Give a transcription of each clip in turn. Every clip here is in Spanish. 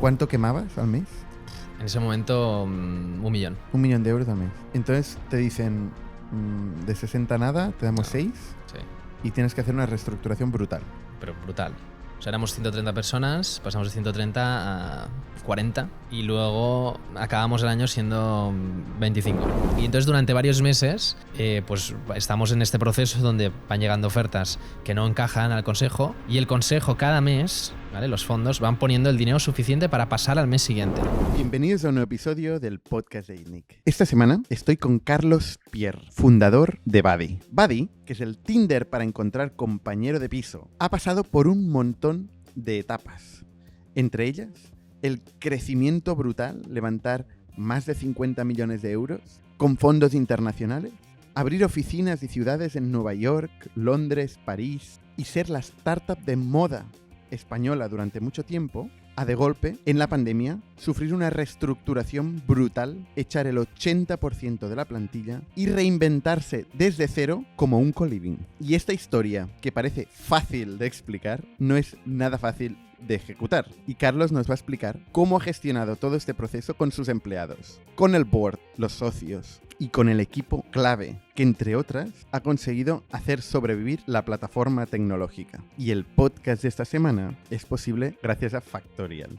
¿Cuánto quemabas al mes? En ese momento, 1 millón. 1 millón de euros al mes. Entonces te dicen, de 60 nada, te damos 6 Sí, y tienes que hacer una reestructuración brutal. pero brutal. O sea, éramos 130 personas, pasamos de 130 a 40 y luego acabamos el año siendo 25. Y entonces durante varios meses pues estamos en este proceso donde van llegando ofertas que no encajan al consejo y el consejo cada mes, ¿vale? Los fondos van poniendo el dinero suficiente para pasar al mes siguiente. Bienvenidos a un nuevo episodio del podcast de ITNIC. Esta semana estoy con Carlos Pierre, fundador de Buddy. Buddy, que es el Tinder para encontrar compañero de piso, ha pasado por un montón de etapas. Entre ellas, el crecimiento brutal, levantar más de 50 millones de euros con fondos internacionales, abrir oficinas y ciudades en Nueva York, Londres, París y ser la startup de moda española durante mucho tiempo, a de golpe, en la pandemia, sufrir una reestructuración brutal, echar el 80% de la plantilla y reinventarse desde cero como un co-living. Y esta historia, que parece fácil de explicar, no es nada fácil de ejecutar. Y Carlos nos va a explicar cómo ha gestionado todo este proceso con sus empleados, con el board, los socios y con el equipo clave, que entre otras ha conseguido hacer sobrevivir la plataforma tecnológica. Y el podcast de esta semana es posible gracias a Factorial.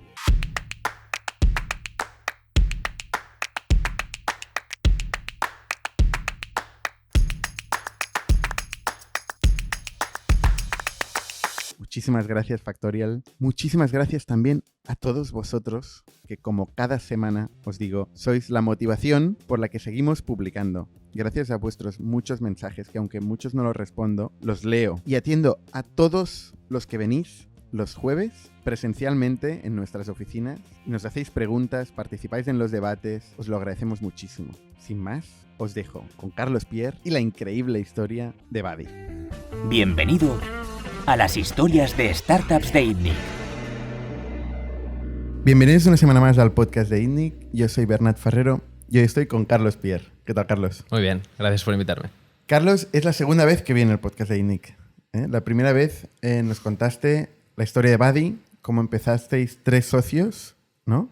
Muchísimas gracias, Factorial. Muchísimas gracias también a todos vosotros, que como cada semana os digo, sois la motivación por la que seguimos publicando. Gracias a vuestros muchos mensajes, que aunque muchos no los respondo, los leo y atiendo a todos los que venís los jueves presencialmente en nuestras oficinas y nos hacéis preguntas, participáis en los debates, os lo agradecemos muchísimo. Sin más, os dejo con Carlos Pierre y la increíble historia de Buddy. Bienvenido a las historias de startups de ITNIC. Bienvenidos una semana más al podcast de ITNIC. Yo soy Bernat Ferrero y hoy estoy con Carlos Pierre. ¿Qué tal, Carlos? Muy bien, gracias por invitarme. Carlos, es la segunda vez que viene el podcast de ITNIC. La primera vez nos contaste la historia de Buddy, cómo empezasteis 3 socios, ¿no?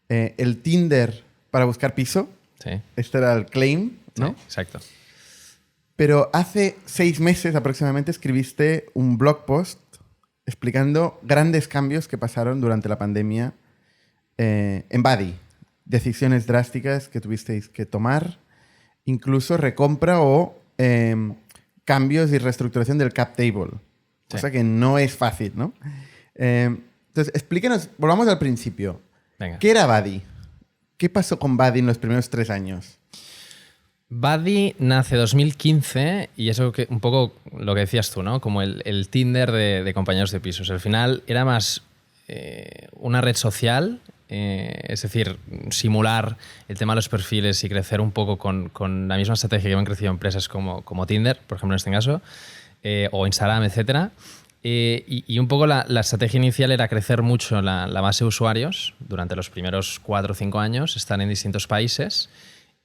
El Tinder para buscar piso. Sí. Este era el claim, ¿no? Sí, exacto. Pero hace 6 meses aproximadamente escribiste un blog post explicando grandes cambios que pasaron durante la pandemia en Buddy. Decisiones drásticas que tuvisteis que tomar, incluso recompra o cambios y reestructuración del cap table. Cosa que no es fácil, ¿no? Entonces, explíquenos, volvamos al principio. Venga. ¿Qué era Buddy? ¿Qué pasó con Buddy en los primeros 3 años? Buddy nace 2015 y eso que un poco lo que decías tú, ¿no? Como el Tinder de compañeros de pisos. Al final era más una red social, es decir, simular el tema de los perfiles y crecer un poco con la misma estrategia que han crecido empresas como Tinder, por ejemplo en este caso, o Instagram, etcétera. Y un poco la estrategia inicial era crecer mucho la base de usuarios durante los primeros 4 o 5 años, estar en distintos países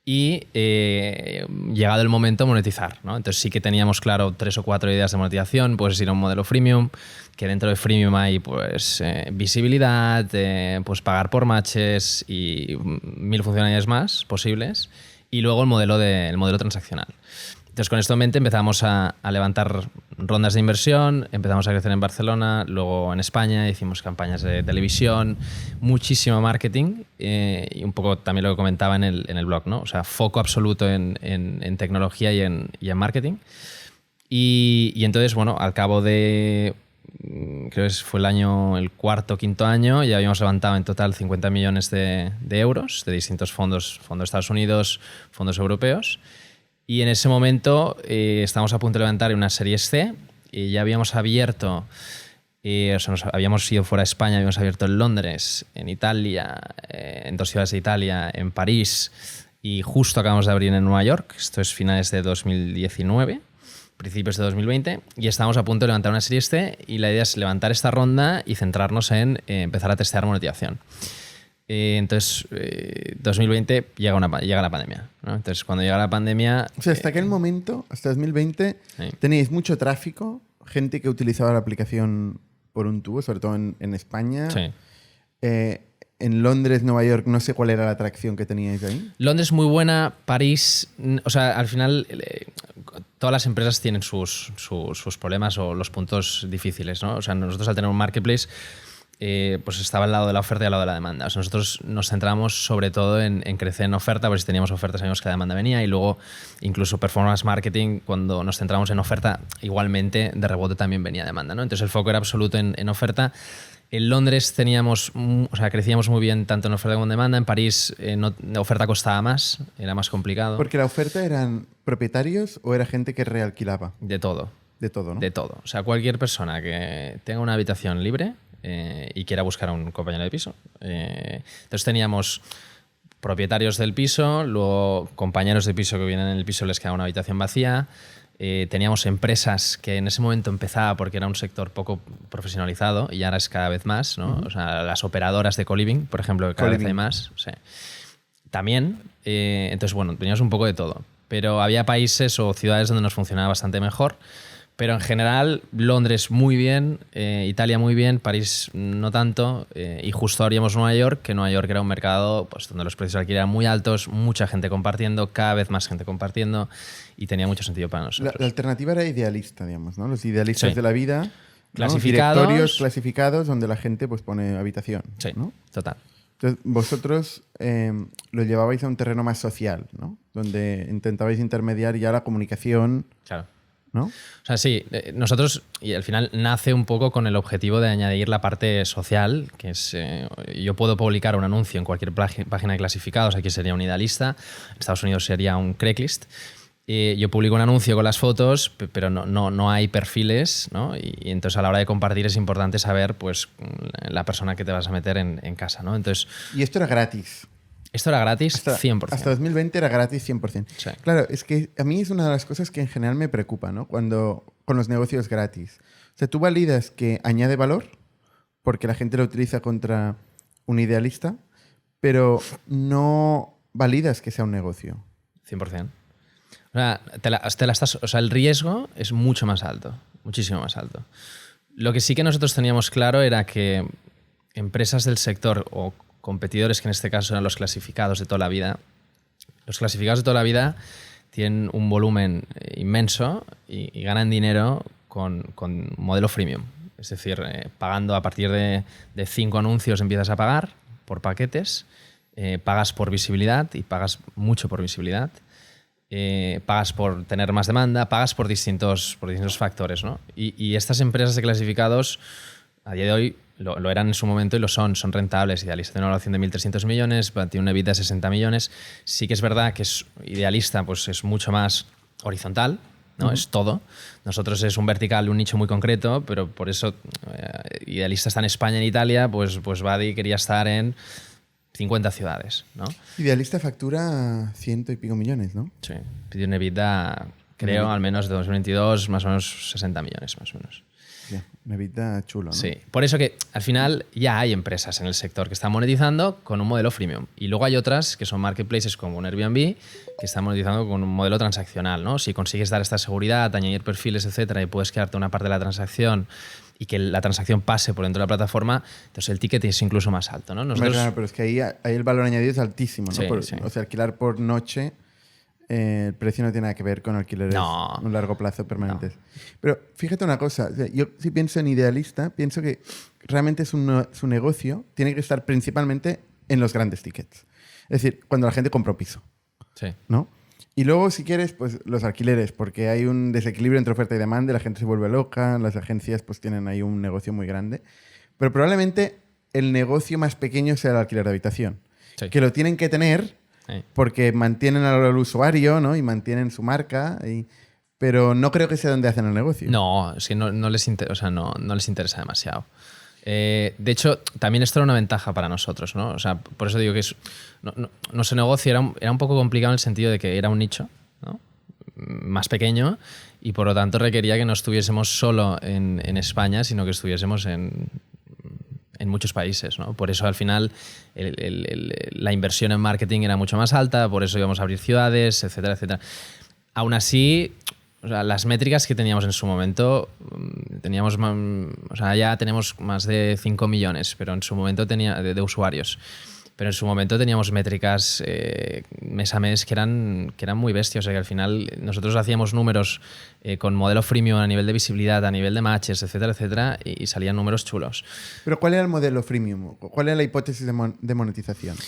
y llegado el momento monetizar, ¿no? Entonces sí que teníamos claro 3 o 4 ideas de monetización, pues ir a un modelo freemium, que dentro de freemium hay pues visibilidad, pues pagar por matches y 1000 funcionalidades más posibles, y luego el modelo transaccional. Entonces, con esto en mente empezamos a levantar rondas de inversión, empezamos a crecer en Barcelona, luego en España, hicimos campañas de televisión, muchísimo marketing y un poco también lo que comentaba en el blog, ¿no? O sea, foco absoluto en tecnología y en marketing. Y entonces, bueno, al cabo de, creo que fue el cuarto o quinto año, ya habíamos levantado en total 50 millones de euros de distintos fondos de Estados Unidos, fondos europeos. Y en ese momento estábamos a punto de levantar una serie C y ya habíamos abierto, habíamos ido fuera de España, habíamos abierto en Londres, en Italia, en 2 ciudades de Italia, en París y justo acabamos de abrir en Nueva York. Esto es finales de 2019, principios de 2020 y estamos a punto de levantar una serie C y la idea es levantar esta ronda y centrarnos en empezar a testear monetización. Entonces, 2020 llega la pandemia, ¿no? Entonces, cuando llega la pandemia... O sea, hasta aquel momento, hasta 2020, sí, teníais mucho tráfico, gente que utilizaba la aplicación por un tubo, sobre todo en España. Sí. en Londres, Nueva York, no sé cuál era la atracción que teníais ahí. Londres muy buena, París, o sea, al final todas las empresas tienen sus problemas o los puntos difíciles, ¿no? O sea, nosotros al tener un marketplace, pues estaba al lado de la oferta y al lado de la demanda. O sea, nosotros nos centramos sobre todo en crecer en oferta, porque si teníamos oferta sabíamos que la demanda venía, y luego incluso performance marketing, cuando nos centramos en oferta, igualmente de rebote también venía demanda, ¿no? Entonces el foco era absoluto en oferta. En Londres crecíamos muy bien tanto en oferta como en demanda. En París la oferta costaba más, era más complicado. Porque la oferta eran propietarios o era gente que realquilaba. De todo. De todo, ¿no? De todo. O sea, cualquier persona que tenga una habitación libre y quiera buscar a un compañero de piso. Entonces teníamos propietarios del piso, luego compañeros de piso que vienen en el piso les queda una habitación vacía. Teníamos empresas que en ese momento empezaba porque era un sector poco profesionalizado y ahora es cada vez más, ¿no? O sea, las operadoras de co-living, por ejemplo, que cada vez hay más. Sí. También, entonces, bueno, teníamos un poco de todo. Pero había países o ciudades donde nos funcionaba bastante mejor. Pero en general, Londres muy bien, Italia muy bien, París no tanto, y justo abríamos Nueva York, que Nueva York era un mercado pues, donde los precios de alquiler eran muy altos, mucha gente compartiendo, cada vez más gente compartiendo, y tenía mucho sentido para nosotros. La alternativa era idealista, digamos, ¿no? Los idealistas Sí. de la vida, ¿no? Clasificados. Directorios clasificados donde la gente pues pone habitación. Sí, ¿no? total. Entonces, vosotros lo llevabais a un terreno más social, ¿no? Donde intentabais intermediar ya la comunicación, Claro. ¿no? O sea, sí, nosotros, y al final nace un poco con el objetivo de añadir la parte social, que es, yo puedo publicar un anuncio en cualquier página de clasificados, aquí sería un idealista, en Estados Unidos sería un Craigslist. Yo publico un anuncio con las fotos, pero no hay perfiles, ¿no? Y entonces a la hora de compartir es importante saber pues, la persona que te vas a meter en casa, ¿no? Entonces, Y esto era gratis. esto era gratis, 100%. Hasta 2020 era gratis 100%. Sí. Claro, es que a mí es una de las cosas que en general me preocupa, ¿no? Cuando con los negocios gratis. O sea, tú validas que añade valor porque la gente lo utiliza contra un idealista, pero no validas que sea un negocio. 100%. O sea, o sea, el riesgo es mucho más alto, muchísimo más alto. Lo que sí que nosotros teníamos claro era que empresas del sector o competidores, que en este caso eran los clasificados de toda la vida, los clasificados de toda la vida tienen un volumen inmenso y ganan dinero con modelo freemium. Es decir, pagando a partir de 5 anuncios empiezas a pagar por paquetes, pagas por visibilidad y pagas mucho por visibilidad. Pagas por tener más demanda, pagas por distintos factores, ¿no? Y estas empresas de clasificados a día de hoy lo eran en su momento y lo son rentables. Idealista tiene una valoración de 1.300 millones, tiene una EBITDA de 60 millones. Sí que es verdad que es Idealista pues es mucho más horizontal, ¿no? Es todo. Nosotros es un vertical, un nicho muy concreto, pero por eso Idealista está en España y en Italia, pues Buddy quería estar en 50 ciudades, ¿no? Idealista factura 100 y pico millones, ¿no? Sí, pidió una EBITDA, creo, al menos de 2022, más o menos 60 millones, más o menos. Yeah, una EBITDA chulo, ¿no? Sí, por eso que al final ya hay empresas en el sector que están monetizando con un modelo freemium. Y luego hay otras que son marketplaces como un Airbnb que están monetizando con un modelo transaccional, ¿no? Si consigues dar esta seguridad, añadir perfiles, etcétera, y puedes quedarte una parte de la transacción y que la transacción pase por dentro de la plataforma, entonces el ticket es incluso más alto, ¿no? Nosotros... Claro, pero es que ahí el valor añadido es altísimo, ¿no? Sí, sí. O sea, alquilar por noche, el precio no tiene nada que ver con alquileres a un largo plazo permanentes. No. Pero fíjate una cosa, o sea, yo si pienso en Idealista, pienso que realmente su negocio tiene que estar principalmente en los grandes tickets. Es decir, cuando la gente compra un piso, sí, ¿no? Y luego, si quieres, pues los alquileres, porque hay un desequilibrio entre oferta y demanda, la gente se vuelve loca, las agencias pues tienen ahí un negocio muy grande. Pero probablemente el negocio más pequeño sea el alquiler de habitación, sí, que lo tienen que tener porque mantienen al usuario, ¿no? Y mantienen su marca, pero no creo que sea donde hacen el negocio. No, es que no les interesa demasiado. De hecho, también esto era una ventaja para nosotros, ¿no? O sea, por eso digo que nuestro negocio era un poco complicado en el sentido de que era un nicho, ¿no? Más pequeño y por lo tanto requería que no estuviésemos solo en España, sino que estuviésemos en muchos países, ¿no? Por eso al final la inversión en marketing era mucho más alta, por eso íbamos a abrir ciudades, etcétera, etcétera. Aún así, o sea, las métricas que teníamos en su momento, ya tenemos más de 5 millones, pero en su momento de usuarios. Pero en su momento teníamos métricas mes a mes que eran muy bestias. O sea, que al final nosotros hacíamos números con modelo freemium a nivel de visibilidad, a nivel de matches, etcétera, etcétera, y salían números chulos. ¿Pero cuál era el modelo freemium? ¿Cuál era la hipótesis de monetización?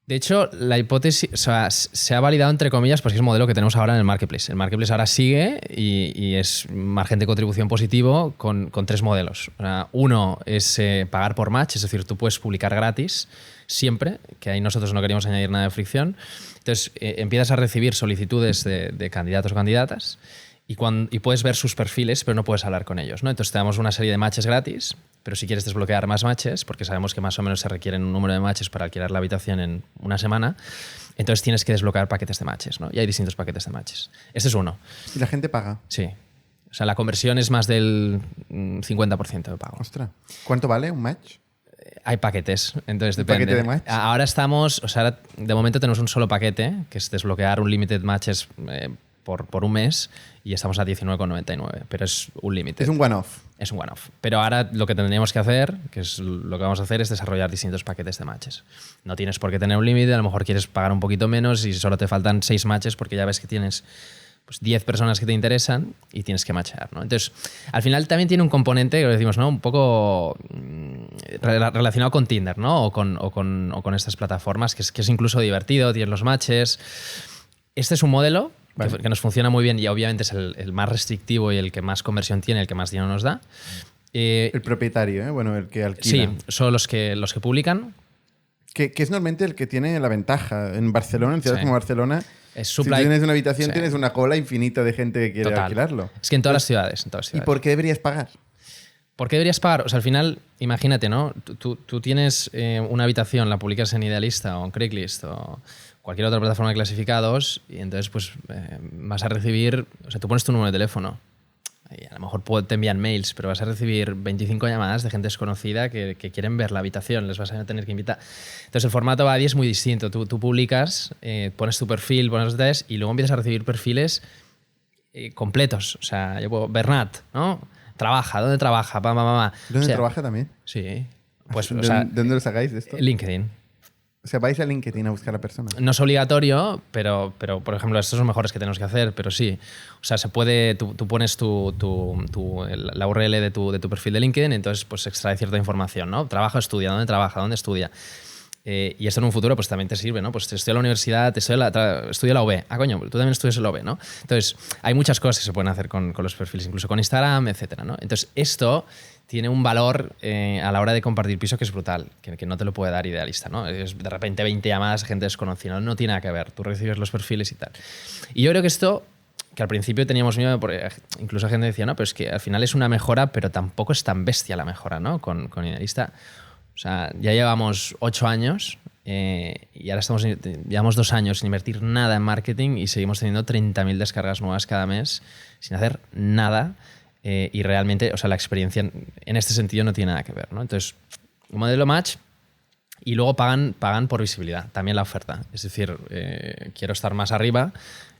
De hecho, la hipótesis se ha validado entre comillas porque es el modelo que tenemos ahora en el Marketplace. El Marketplace ahora sigue y es margen de contribución positivo con 3 modelos. O sea, uno es pagar por match, es decir, tú puedes publicar gratis siempre, que ahí nosotros no queríamos añadir nada de fricción. Entonces, empiezas a recibir solicitudes de candidatos o candidatas y puedes ver sus perfiles, pero no puedes hablar con ellos, ¿no? Entonces te damos una serie de matches gratis, pero si quieres desbloquear más matches, porque sabemos que más o menos se requieren un número de matches para alquilar la habitación en una semana, entonces tienes que desbloquear paquetes de matches, ¿no? Y hay distintos paquetes de matches. Este es uno. ¿Y la gente paga? Sí. O sea, la conversión es más del 50% de pago. Ostras. ¿Cuánto vale un match? Hay paquetes, entonces depende. ¿Paquete de match? Ahora estamos, de momento tenemos un solo paquete, que es desbloquear un limited matches por un mes y estamos a 19,99, pero es un límite. Es un one-off. Es un one-off. Pero ahora lo que tendríamos que hacer, que es lo que vamos a hacer, es desarrollar distintos paquetes de matches. No tienes por qué tener un límite, a lo mejor quieres pagar un poquito menos y solo te faltan 6 matches porque ya ves que tienes 10 personas que te interesan y tienes que matchear, ¿no? Entonces, al final también tiene un componente, que lo decimos, ¿no? Un poco relacionado con Tinder, ¿no? O con estas plataformas, que es incluso divertido, tienes los matches. Este es un modelo que nos funciona muy bien y obviamente es el más restrictivo y el que más conversión tiene, el que más dinero nos da. El propietario, bueno, el que alquila. Sí, son los que publican. Que es normalmente el que tiene la ventaja. En Barcelona, en ciudades como Barcelona, si tienes una habitación, tienes una cola infinita de gente que quiere alquilarlo. Es que en todas las ciudades. ¿Y por qué deberías pagar? ¿Por qué deberías pagar? O sea, al final, imagínate, ¿no? Tú tienes una habitación, la publicas en Idealista o en Craigslist o cualquier otra plataforma de clasificados y entonces pues vas a recibir, o sea, tú pones tu número de teléfono y a lo mejor te envían mails, pero vas a recibir 25 llamadas de gente desconocida que quieren ver la habitación, les vas a tener que invitar. Entonces el formato Buddy es muy distinto. Tú publicas, pones tu perfil, pones los detalles y luego empiezas a recibir perfiles completos. O sea, yo puedo, Bernat, ¿no? Trabaja, ¿dónde trabaja? ¿Dónde trabaja también? Sí. Pues, ¿De dónde lo sacáis de esto? LinkedIn. O sea, vais a LinkedIn a buscar a la persona. No es obligatorio, pero por ejemplo, estos son los mejores que tenemos que hacer, pero sí. O sea, se puede, tú pones la URL de tu perfil de LinkedIn y entonces pues extrae cierta información, ¿no? Trabaja, estudia, ¿dónde trabaja? ¿Dónde estudia? Y esto en un futuro pues también te sirve, ¿no? Pues estudio en la universidad, estudio la UB. Ah, coño, tú también estudias en la UB, ¿no? Entonces, hay muchas cosas que se pueden hacer con los perfiles, incluso con Instagram, etcétera, ¿no? Entonces, esto tiene un valor a la hora de compartir piso que es brutal, que no te lo puede dar Idealista, ¿no? Es de repente 20 llamadas, gente desconocida, no tiene nada que ver. Tú recibes los perfiles y tal. Y yo creo que esto, que al principio teníamos miedo, porque incluso gente decía, no, pero es que al final es una mejora, pero tampoco es tan bestia la mejora, ¿no? Con Idealista. O sea, ya llevamos 8 años y ahora llevamos 2 años sin invertir nada en marketing y seguimos teniendo 30.000 descargas nuevas cada mes sin hacer nada. Y realmente, o sea, la experiencia en este sentido no tiene nada que ver, ¿no? Entonces, un modelo match y luego pagan por visibilidad, también la oferta. Es decir, quiero estar más arriba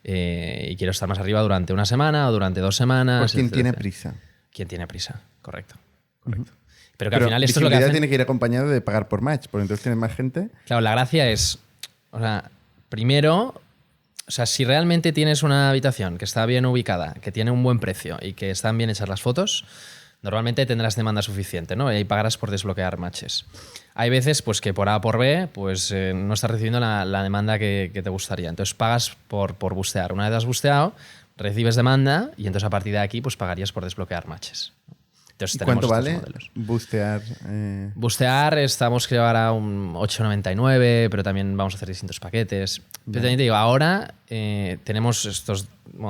y quiero estar más arriba durante una semana o durante 2 semanas. Pues quien tiene prisa. Quien tiene prisa, correcto. Pero que al final esto es lo que hacen... tiene que ir acompañado de pagar por match, porque entonces tienes más gente. Claro, la gracia es, o sea, primero... O sea, si realmente tienes una habitación que está bien ubicada, que tiene un buen precio y que están bien hechas las fotos, normalmente tendrás demanda suficiente, ¿no? Y ahí pagarás por desbloquear matches. Hay veces pues, que por A o por B pues, no estás recibiendo la demanda que te gustaría. Entonces pagas por bustear. Una vez has busteado, recibes demanda y entonces a partir de aquí pues, pagarías por desbloquear matches. Entonces, ¿y cuánto vale bustear? Bustear estamos creo ahora un 8,99, pero también vamos a hacer distintos paquetes. Pero también te digo, ahora tenemos estos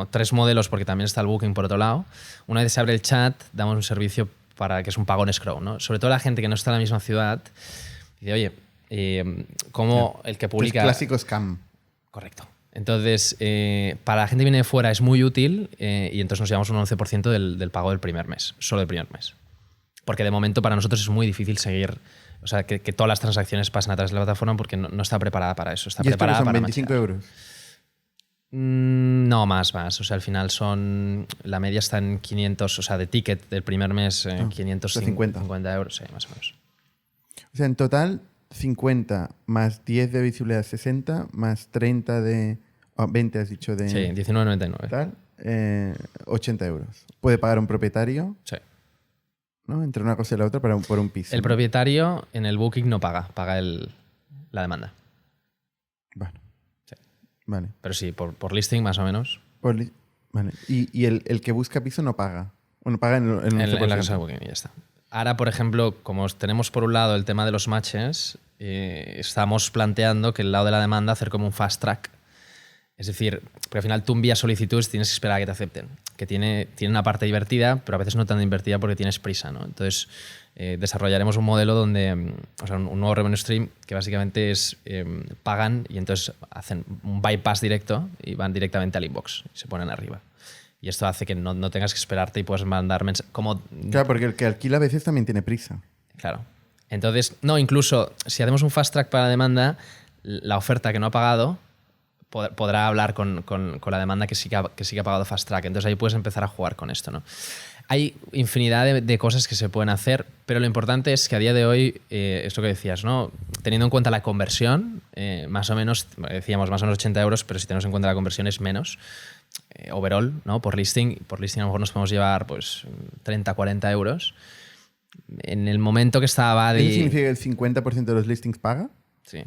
3 modelos porque también está el booking por otro lado. Una vez se abre el chat, damos un servicio que es un pago en escrow, ¿no? Sobre todo la gente que no está en la misma ciudad dice, oye, ¿cómo el que publica... Clásico scam. Correcto. Entonces, para la gente que viene de fuera es muy útil y entonces nos llevamos un 11% del pago del primer mes, solo del primer mes. Porque de momento para nosotros es muy difícil seguir, o sea, que todas las transacciones pasen a través de la plataforma porque no está preparada para eso. Está ¿Y esto preparada son para 25 euros? No, más. O sea, al final la media está en 500, o sea, de ticket del primer mes, 550 euros, sí, más o menos. O sea, en total, 50 más 10 de visibilidad, 60, más 30 de... 20 has dicho de... Sí, 19,99. Tal, 80 euros. Puede pagar un propietario, Sí. ¿no? Entre una cosa y la otra por un piso. El propietario en el booking no paga la demanda. Bueno. Sí. Vale. Pero sí, por listing más o menos. Vale. Y el que busca piso no paga. Bueno, paga en En la casa de booking y ya está. Ahora, por ejemplo, como tenemos por un lado el tema de los matches, estamos planteando que el lado de la demanda hacer como un fast track. Es decir, porque al final tú envías solicitudes y tienes que esperar a que te acepten. Que tiene una parte divertida, pero a veces no tan divertida porque tienes prisa, ¿no? Entonces, desarrollaremos un modelo donde, o sea, un nuevo revenue stream que básicamente es pagan y entonces hacen un bypass directo y van directamente al inbox y se ponen arriba. Y esto hace que no tengas que esperarte y puedes mandar mensajes. Claro, porque el que alquila a veces también tiene prisa. Claro. Entonces, incluso si hacemos un fast track para la demanda, la oferta que no ha pagado podrá hablar con la demanda que sí que ha pagado fast track. Entonces ahí puedes empezar a jugar con esto, ¿no? Hay infinidad de cosas que se pueden hacer, pero lo importante es que a día de hoy, es lo que decías, ¿no? Teniendo en cuenta la conversión, más o menos, decíamos más o menos 80 euros, pero si tenemos en cuenta la conversión es menos. Overall, ¿no? Por listing a lo mejor nos podemos llevar pues 30, 40 euros. En el momento que estaba Buddy... ¿Eso significa que el 50% de los listings paga? Sí.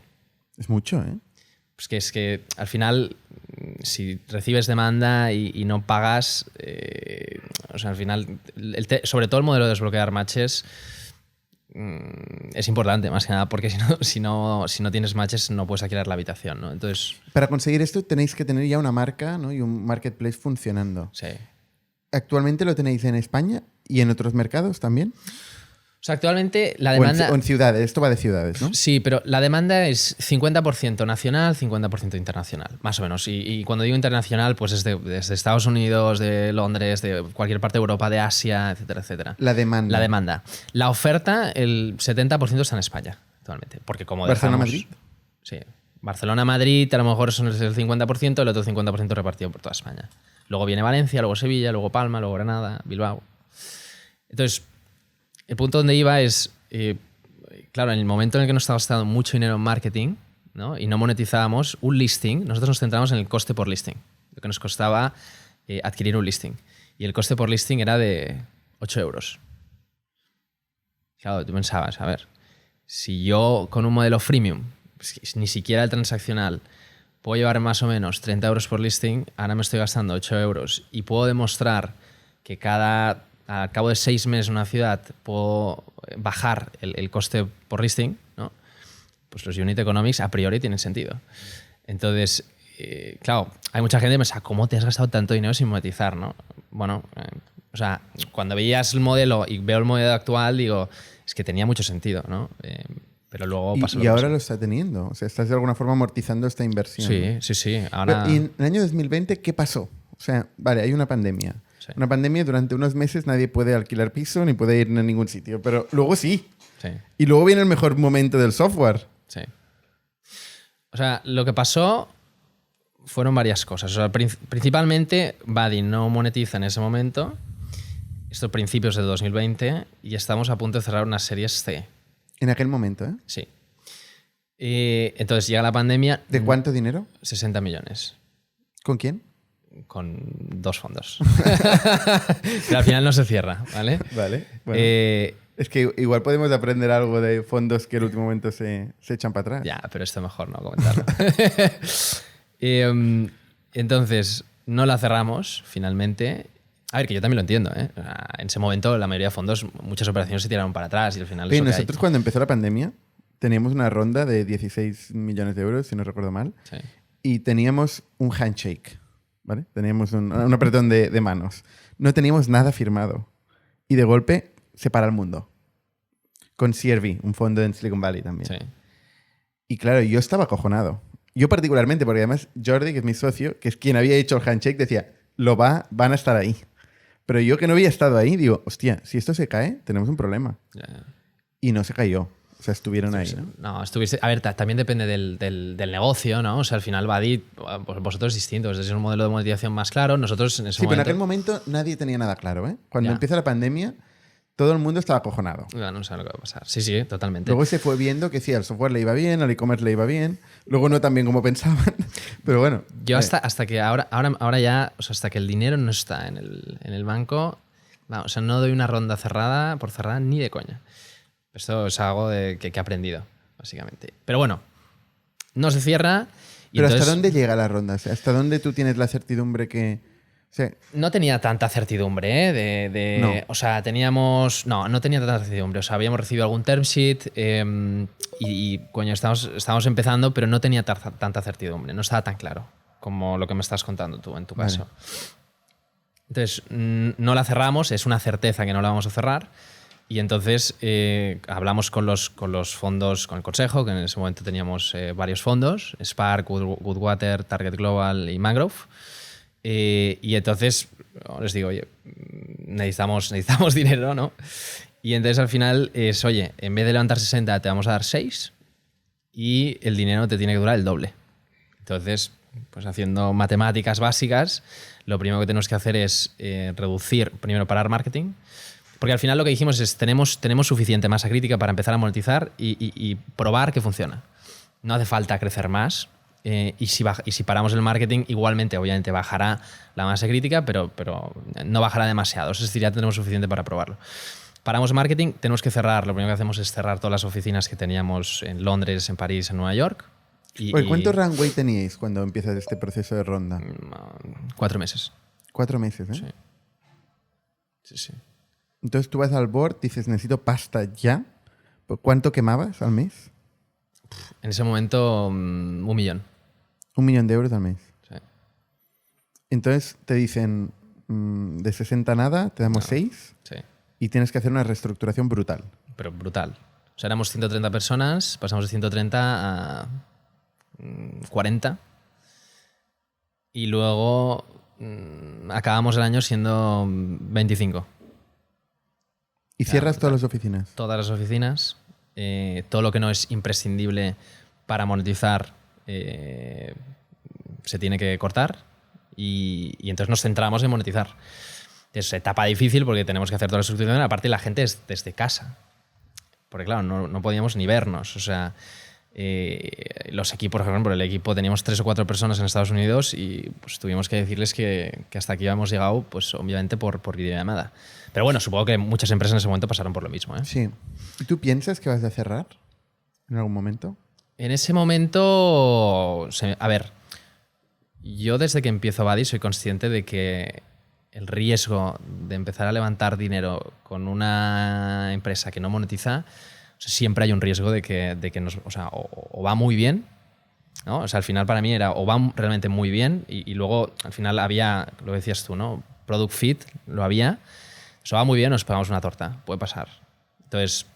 Es mucho, ¿eh? Pues es que al final, si recibes demanda y no pagas, o sea, al final, sobre todo el modelo de desbloquear matches es importante, más que nada, porque si no tienes matches no puedes alquilar la habitación, ¿no? Entonces, para conseguir esto tenéis que tener ya una marca, ¿no? Y un marketplace funcionando. Sí. ¿Actualmente lo tenéis en España y en otros mercados también? O sea, actualmente la demanda... O en ciudades, esto va de ciudades, ¿no? Sí, pero la demanda es 50% nacional, 50% internacional, más o menos. Y cuando digo internacional, pues es desde Estados Unidos, de Londres, de cualquier parte de Europa, de Asia, etcétera, etcétera. La demanda. La demanda. La oferta, el 70% está en España, actualmente. Porque como ¿Barcelona-Madrid? Sí. Barcelona-Madrid, a lo mejor son el 50%, el otro 50% repartido por toda España. Luego viene Valencia, luego Sevilla, luego Palma, luego Granada, Bilbao. Entonces, el punto donde iba es, claro, en el momento en el que nos estaba gastando mucho dinero en marketing, ¿no? Y no monetizábamos un listing, nosotros nos centramos en el coste por listing, lo que nos costaba adquirir un listing. Y el coste por listing era de 8 euros. Claro, tú pensabas, a ver, si yo con un modelo freemium, ni siquiera el transaccional, puedo llevar más o menos 30 euros por listing, ahora me estoy gastando 8 euros y puedo demostrar que al cabo de 6 meses en una ciudad puedo bajar el coste por listing, ¿no? Pues los unit economics a priori tienen sentido. Entonces, claro, hay mucha gente que piensa, ¿cómo te has gastado tanto dinero sin monetizar, no? Bueno, o sea, cuando veías el modelo y veo el modelo actual, digo, es que tenía mucho sentido, ¿no? Pero luego pasó y ahora lo está teniendo. O sea, estás de alguna forma amortizando esta inversión. Sí, sí. Ahora... Y en el año 2020, ¿qué pasó? O sea, vale, hay una pandemia. Sí. Una pandemia, durante unos meses nadie puede alquilar piso ni puede ir a ningún sitio. Pero luego sí. Y luego viene el mejor momento del software. Sí. O sea, lo que pasó fueron varias cosas. O sea, principalmente, Buddy no monetiza en ese momento. Esto principios de 2020. Y estamos a punto de cerrar unas series C. En aquel momento, ¿eh? Sí. Entonces llega la pandemia. ¿De cuánto dinero? 60 millones. ¿Con quién? Con 2 fondos. Pero al final no se cierra, ¿vale? Vale. Bueno. Es que igual podemos aprender algo de fondos que en el último momento se echan para atrás. Ya, pero esto mejor no comentarlo. Entonces, no la cerramos finalmente. A ver, que yo también lo entiendo, ¿eh? En ese momento, la mayoría de fondos, muchas operaciones se tiraron para atrás y al final... Pero nosotros cuando empezó la pandemia teníamos una ronda de 16 millones de euros, si no recuerdo mal, sí. Y teníamos un handshake, ¿vale? Teníamos un apretón de manos. No teníamos nada firmado. Y de golpe se para el mundo. Con CRV, un fondo en Silicon Valley también. Sí. Y claro, yo estaba acojonado. Yo particularmente, porque además Jordi, que es mi socio, que es quien había hecho el handshake, decía, van a estar ahí. Pero yo que no había estado ahí, digo, hostia, si esto se cae, tenemos un problema. Yeah. Y no se cayó. O sea, estuvieron ahí, ¿no? No, estuviste. A ver, también depende del negocio, ¿no? O sea, al final, Buddy, pues vosotros es distinto. Es un modelo de monetización más claro. Nosotros en ese Sí, pero en momento. aquel momento nadie tenía nada claro, ¿eh? Cuando Ya. empieza la pandemia, todo el mundo estaba acojonado. No sé lo que va a pasar. Sí, totalmente. Luego se fue viendo que sí, al software le iba bien, al e-commerce le iba bien. Luego no tan bien como pensaban. Pero bueno. Yo hasta que ahora ya, o sea, hasta que el dinero no está en el banco, o sea, no doy una ronda cerrada por cerrada ni de coña. Esto es algo que he aprendido, básicamente. Pero bueno, no se cierra. Y Pero entonces, ¿hasta dónde llega la ronda? O sea, ¿hasta dónde tú tienes la certidumbre que...? O sea, no tenía tanta certidumbre, ¿eh? No. O sea, teníamos... No tenía tanta certidumbre. O sea, habíamos recibido algún term sheet coño, estábamos empezando, pero no tenía tanta certidumbre. No estaba tan claro como lo que me estás contando tú en tu Vale. caso. Entonces, no la cerramos. Es una certeza que no la vamos a cerrar. Y entonces hablamos con los fondos, con el consejo, que en ese momento teníamos varios fondos, Spark, Goodwater, Target Global y Mangrove. Y entonces les digo, oye, necesitamos dinero, ¿no? Y entonces al final es, oye, en vez de levantar 60 te vamos a dar 6 y el dinero te tiene que durar el doble. Entonces, pues haciendo matemáticas básicas, lo primero que tenemos que hacer es reducir, primero parar marketing, porque al final lo que dijimos es tenemos suficiente masa crítica para empezar a monetizar y probar que funciona. No hace falta crecer más. Y si paramos el marketing, igualmente, obviamente, bajará la masa crítica, pero no bajará demasiado. Es decir, ya tenemos suficiente para probarlo. Paramos marketing, tenemos que cerrar. Lo primero que hacemos es cerrar todas las oficinas que teníamos en Londres, en París, en Nueva York. Oye, ¿cuánto runway teníais cuando empieza este proceso de ronda? 4 meses. 4 meses, ¿eh? Sí. Entonces tú vas al board, dices, necesito pasta ya. ¿Cuánto quemabas al mes? En ese momento, 1 millón. 1 millón de euros al mes. Sí. Entonces te dicen, de 60 nada, te damos 6 Sí. y tienes que hacer una reestructuración brutal. Pero brutal. O sea, éramos 130 personas, pasamos de 130 a 40 y luego acabamos el año siendo 25. ¿Y cierras todas las oficinas? Todas las oficinas, todo lo que no es imprescindible para monetizar se tiene que cortar y entonces nos centramos en monetizar. Es etapa difícil porque tenemos que hacer toda la estructuración, aparte la gente es desde casa. Porque claro, no podíamos ni vernos. O sea, los equipos, por ejemplo, el equipo teníamos 3 o 4 personas en Estados Unidos y pues tuvimos que decirles que hasta aquí habíamos llegado, pues obviamente por videollamada. Pero bueno, supongo que muchas empresas en ese momento pasaron por lo mismo, ¿eh? Sí. ¿Y tú piensas que vas a cerrar en algún momento? En ese momento, a ver, yo desde que empiezo Buddy soy consciente de que el riesgo de empezar a levantar dinero con una empresa que no monetiza, o sea, siempre hay un riesgo de que nos, o sea, o va muy bien, ¿no? O sea, al final para mí era o va realmente muy bien y luego al final había, lo decías tú, ¿no? Product fit, lo había. Eso va muy bien, nos pegamos una torta, puede pasar. Entonces,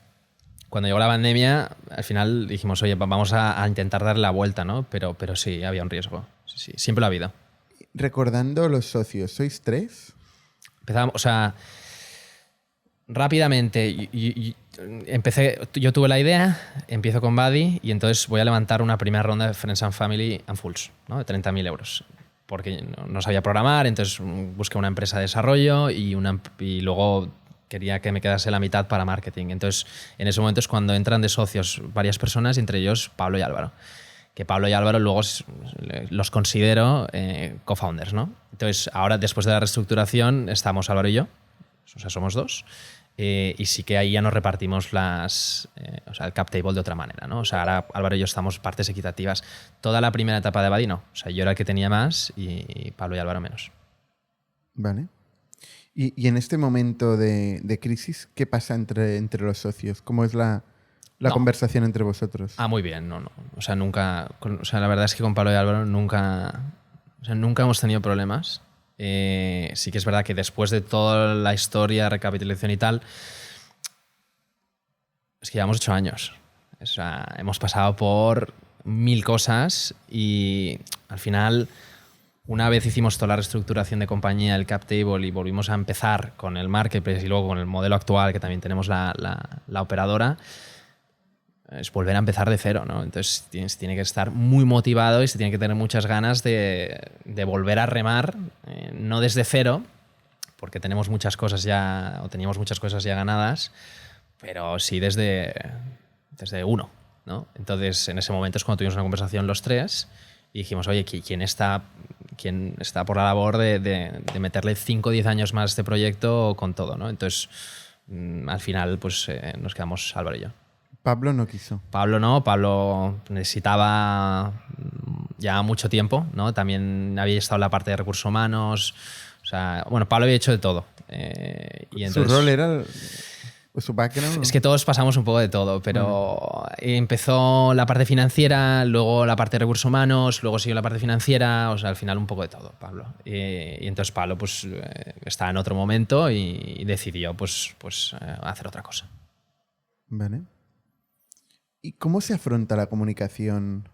cuando llegó la pandemia, al final dijimos, oye, vamos a intentar darle la vuelta, ¿no? Pero sí, había un riesgo. Sí, siempre lo ha habido. Recordando los socios, ¿sois 3? Empezamos, o sea, rápidamente yo tuve la idea, empiezo con Buddy y entonces voy a levantar una primera ronda de Friends and Family and Fools, ¿no? De 30.000 euros. Porque no sabía programar, entonces busqué una empresa de desarrollo y luego quería que me quedase la mitad para marketing. Entonces, en ese momento es cuando entran de socios varias personas, entre ellos Pablo y Álvaro. Que Pablo y Álvaro luego los considero co-founders, ¿no? Entonces, ahora, después de la reestructuración, estamos Álvaro y yo, o sea, somos 2. Y sí que ahí ya nos repartimos el cap table de otra manera, ¿no? O sea, ahora Álvaro y yo estamos partes equitativas. Toda la primera etapa de Buddy no. O sea, yo era el que tenía más y Pablo y Álvaro menos. Vale. Y en este momento de crisis, ¿qué pasa entre los socios? ¿Cómo es la conversación entre vosotros? Muy bien, no. O sea, nunca... O sea, la verdad es que con Pablo y Álvaro nunca hemos tenido problemas. Sí que es verdad que después de toda la historia, recapitulación y tal, es que llevamos 8 años. O sea, hemos pasado por 1000 cosas y al final, una vez hicimos toda la reestructuración de compañía, el cap table y volvimos a empezar con el marketplace y luego con el modelo actual que también tenemos la operadora, es volver a empezar de cero, ¿no? Entonces se tiene que estar muy motivado y se tiene que tener muchas ganas de volver a remar, no desde cero, porque tenemos muchas cosas ya, o teníamos muchas cosas ya ganadas, pero sí desde uno, ¿no? Entonces, en ese momento es cuando tuvimos una conversación los tres y dijimos, oye, ¿quién está por la labor de meterle 5 o 10 años más a este proyecto con todo, ¿no? Entonces, al final, pues nos quedamos Álvaro y yo. Pablo no quiso. Pablo no, Pablo necesitaba ya mucho tiempo, ¿no? También había estado en la parte de recursos humanos. O sea, bueno, Pablo había hecho de todo. Y entonces, ¿Su rol era su background? es que todos pasamos un poco de todo, pero empezó la parte financiera, luego la parte de recursos humanos, luego siguió la parte financiera, o sea, al final un poco de todo, Pablo. Y entonces Pablo pues estaba en otro momento y decidió pues hacer otra cosa. Vale. ¿Y cómo se afronta la comunicación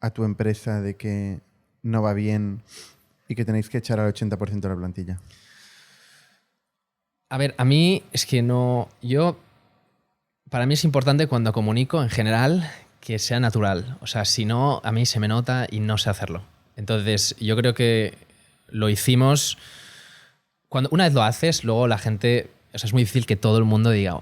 a tu empresa de que no va bien y que tenéis que echar al 80% de la plantilla? A ver, a mí es que no... Para mí es importante cuando comunico, en general, que sea natural. O sea, si no, a mí se me nota y no sé hacerlo. Entonces, yo creo que lo hicimos... Una vez lo haces, luego la gente... O sea, es muy difícil que todo el mundo diga,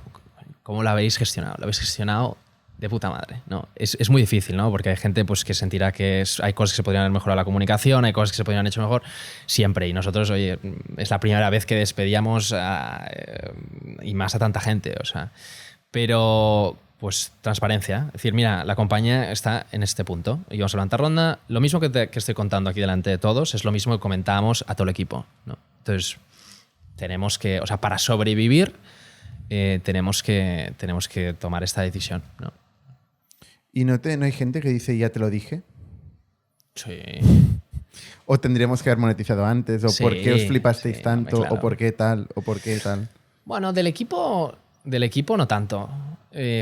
¿cómo lo habéis gestionado? Lo habéis gestionado de puta madre, ¿no? Es muy difícil, ¿no? Porque hay gente pues, que sentirá que hay cosas que se podrían haber mejorado la comunicación, hay cosas que se podrían haber hecho mejor, siempre. Y nosotros, oye, es la primera vez que despedíamos y más a tanta gente, o sea. Pero, pues, transparencia. Es decir, mira, la compañía está en este punto y vamos a levantar ronda. Lo mismo que estoy contando aquí delante de todos es lo mismo que comentábamos a todo el equipo, ¿no? Entonces, tenemos que, o sea, para sobrevivir, tenemos que tomar esta decisión, ¿no? ¿Y no hay gente que dice, ya te lo dije? Sí. ¿O tendríamos que haber monetizado antes? ¿O Sí, por qué os flipasteis sí, tanto? hombre, claro. ¿O por qué tal? ¿O por qué tal? Bueno, del equipo no tanto.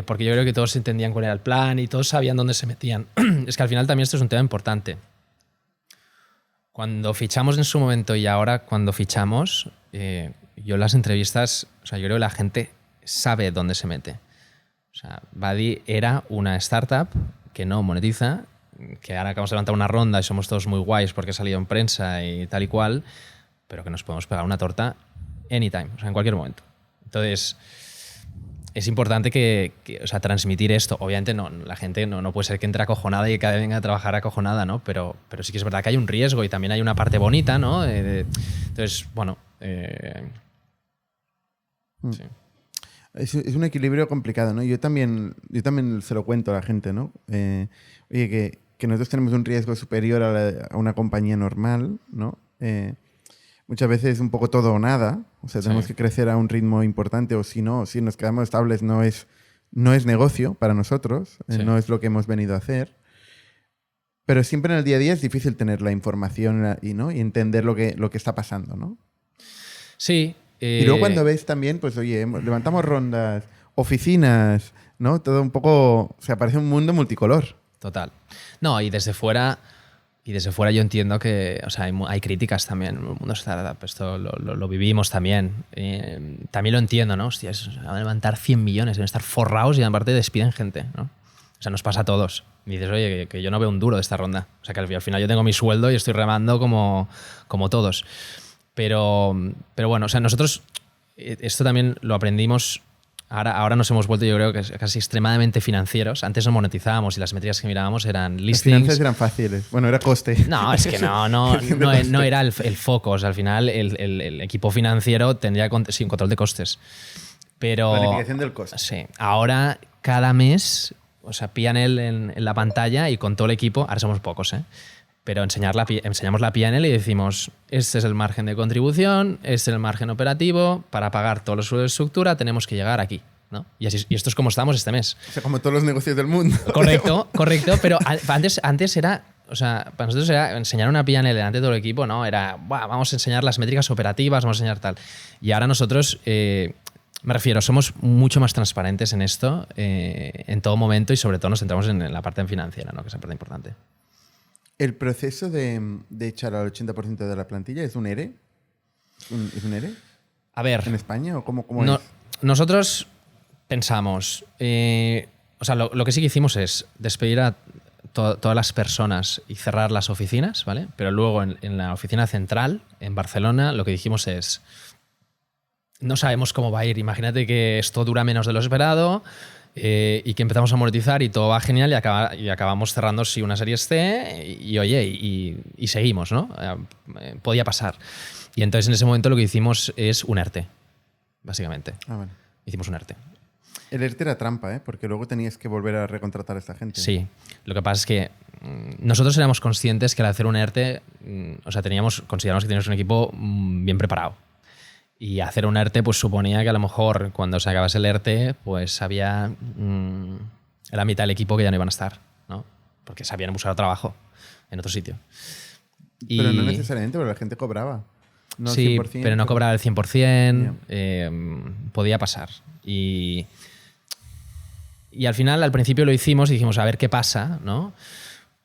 Porque yo creo que todos entendían cuál era el plan y todos sabían dónde se metían. Es que al final también esto es un tema importante. Cuando fichamos en su momento y ahora cuando fichamos, yo en las entrevistas, o sea, yo creo que la gente sabe dónde se mete. O sea, Buddy era una startup que no monetiza, que ahora acabamos de levantar una ronda y somos todos muy guays porque ha salido en prensa y tal y cual, pero que nos podemos pegar una torta anytime, o sea, en cualquier momento. Entonces, es importante o sea, transmitir esto. Obviamente la gente no puede ser que entre acojonada y que venga a trabajar acojonada, ¿no? Pero sí que es verdad que hay un riesgo y también hay una parte bonita, ¿no? Entonces, bueno... sí. Es un equilibrio complicado, ¿no? Yo también se lo cuento a la gente, ¿no? Oye, que nosotros tenemos un riesgo superior a una compañía normal, ¿no? Muchas veces un poco todo o nada. O sea, tenemos que crecer a un ritmo importante, o si no, si nos quedamos estables no es negocio para nosotros, no es lo que hemos venido a hacer. Pero siempre en el día a día es difícil tener la información y entender lo que está pasando, ¿no? Sí. Y luego cuando ves también, pues oye, levantamos rondas, oficinas, ¿no? Todo un poco, o sea, parece un mundo multicolor. Total. No, y desde fuera yo entiendo que, o sea, hay críticas también en el mundo startup. Esto lo vivimos también. También lo entiendo, ¿no? Hostia, van a levantar 100 millones, deben estar forrados y aparte despiden gente, ¿no? O sea, nos pasa a todos. Y dices, oye, que yo no veo un duro de esta ronda. O sea, que al final yo tengo mi sueldo y estoy remando como todos. Pero bueno, o sea, nosotros esto también lo aprendimos. Ahora nos hemos vuelto, yo creo que casi extremadamente financieros. Antes no monetizábamos y las métricas que mirábamos eran listings. Las finanzas eran fáciles. Bueno, era coste. No, es que no era el foco. O sea, al final el equipo financiero tendría sin control de costes. Pero, planificación del coste. Sí. Ahora, cada mes, o sea, P&L en la pantalla y con todo el equipo, ahora somos pocos, pero enseñamos la P&L y decimos, este es el margen de contribución, este es el margen operativo, para pagar todos los sueldos de estructura tenemos que llegar aquí, ¿no? Y esto es como estamos este mes. O sea, como todos los negocios del mundo. Correcto, pero antes era, o sea, para nosotros era enseñar una P&L delante de todo el equipo, ¿no? Era, vamos a enseñar las métricas operativas, vamos a enseñar tal. Y ahora nosotros, me refiero, somos mucho más transparentes en esto, en todo momento, y sobre todo nos centramos en la parte financiera, ¿no? Que es la parte importante. ¿El proceso de echar al 80% de la plantilla es un ERE? ¿Es un ERE? A ver. ¿En España o cómo no, es? Nosotros pensamos, o sea, lo que sí que hicimos es despedir a todas las personas y cerrar las oficinas, ¿vale? Pero luego en la oficina central, en Barcelona, lo que dijimos es, no sabemos cómo va a ir. Imagínate que esto dura menos de lo esperado y que empezamos a monetizar y todo va genial y acabamos cerrando si una serie esté y oye, y seguimos, ¿no? Podía pasar. Y entonces en ese momento lo que hicimos es un ERTE, básicamente. Vale. Hicimos un ERTE. El ERTE era trampa, ¿eh? Porque luego tenías que volver a recontratar a esta gente. Sí, lo que pasa es que nosotros éramos conscientes que al hacer un ERTE, o sea, consideramos que teníamos un equipo bien preparado. Y hacer un ERTE pues suponía que a lo mejor cuando se acabase el ERTE pues había la mitad del equipo que ya no iban a estar, ¿no? Porque se habían buscado trabajo en otro sitio. Pero no necesariamente, porque la gente cobraba. No sí, 100%, pero no cobraba el 100%, podía pasar. Y al final, al principio lo hicimos y dijimos, a ver qué pasa, ¿no?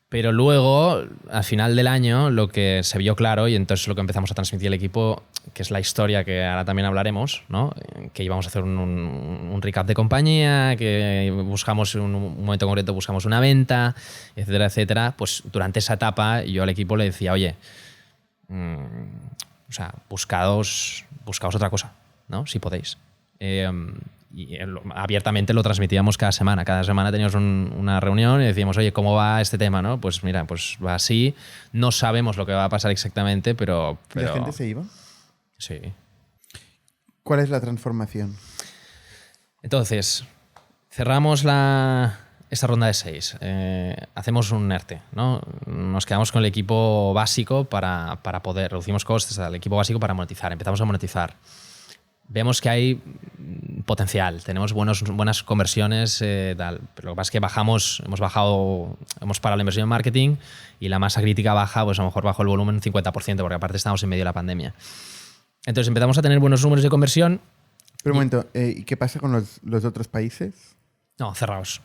Pero luego, al final del año, lo que se vio claro, y entonces lo que empezamos a transmitir al equipo, que es la historia que ahora también hablaremos, ¿no? Que íbamos a hacer un recap de compañía, que buscamos en un momento concreto buscamos una venta, etcétera, etcétera. Pues durante esa etapa yo al equipo le decía, oye, o sea, buscaos otra cosa, ¿no? Si podéis. Y abiertamente lo transmitíamos cada semana. Cada semana teníamos una reunión y decíamos, oye, ¿cómo va este tema? ¿No? Pues mira, pues va así. No sabemos lo que va a pasar exactamente, pero... ¿Y la gente se iba? Sí. ¿Cuál es la transformación? Entonces, cerramos esta ronda de 6. Hacemos un ERTE, ¿no? Nos quedamos con el equipo básico para poder... Reducimos costes al equipo básico para monetizar. Empezamos a monetizar. Vemos que hay potencial, tenemos buenas conversiones, tal. Pero lo que pasa es que hemos parado la inversión en marketing y la masa crítica baja, pues a lo mejor bajó el volumen un 50%, porque aparte estamos en medio de la pandemia. Entonces empezamos a tener buenos números de conversión. Pero un momento, ¿y qué pasa con los otros países? No, cerrados.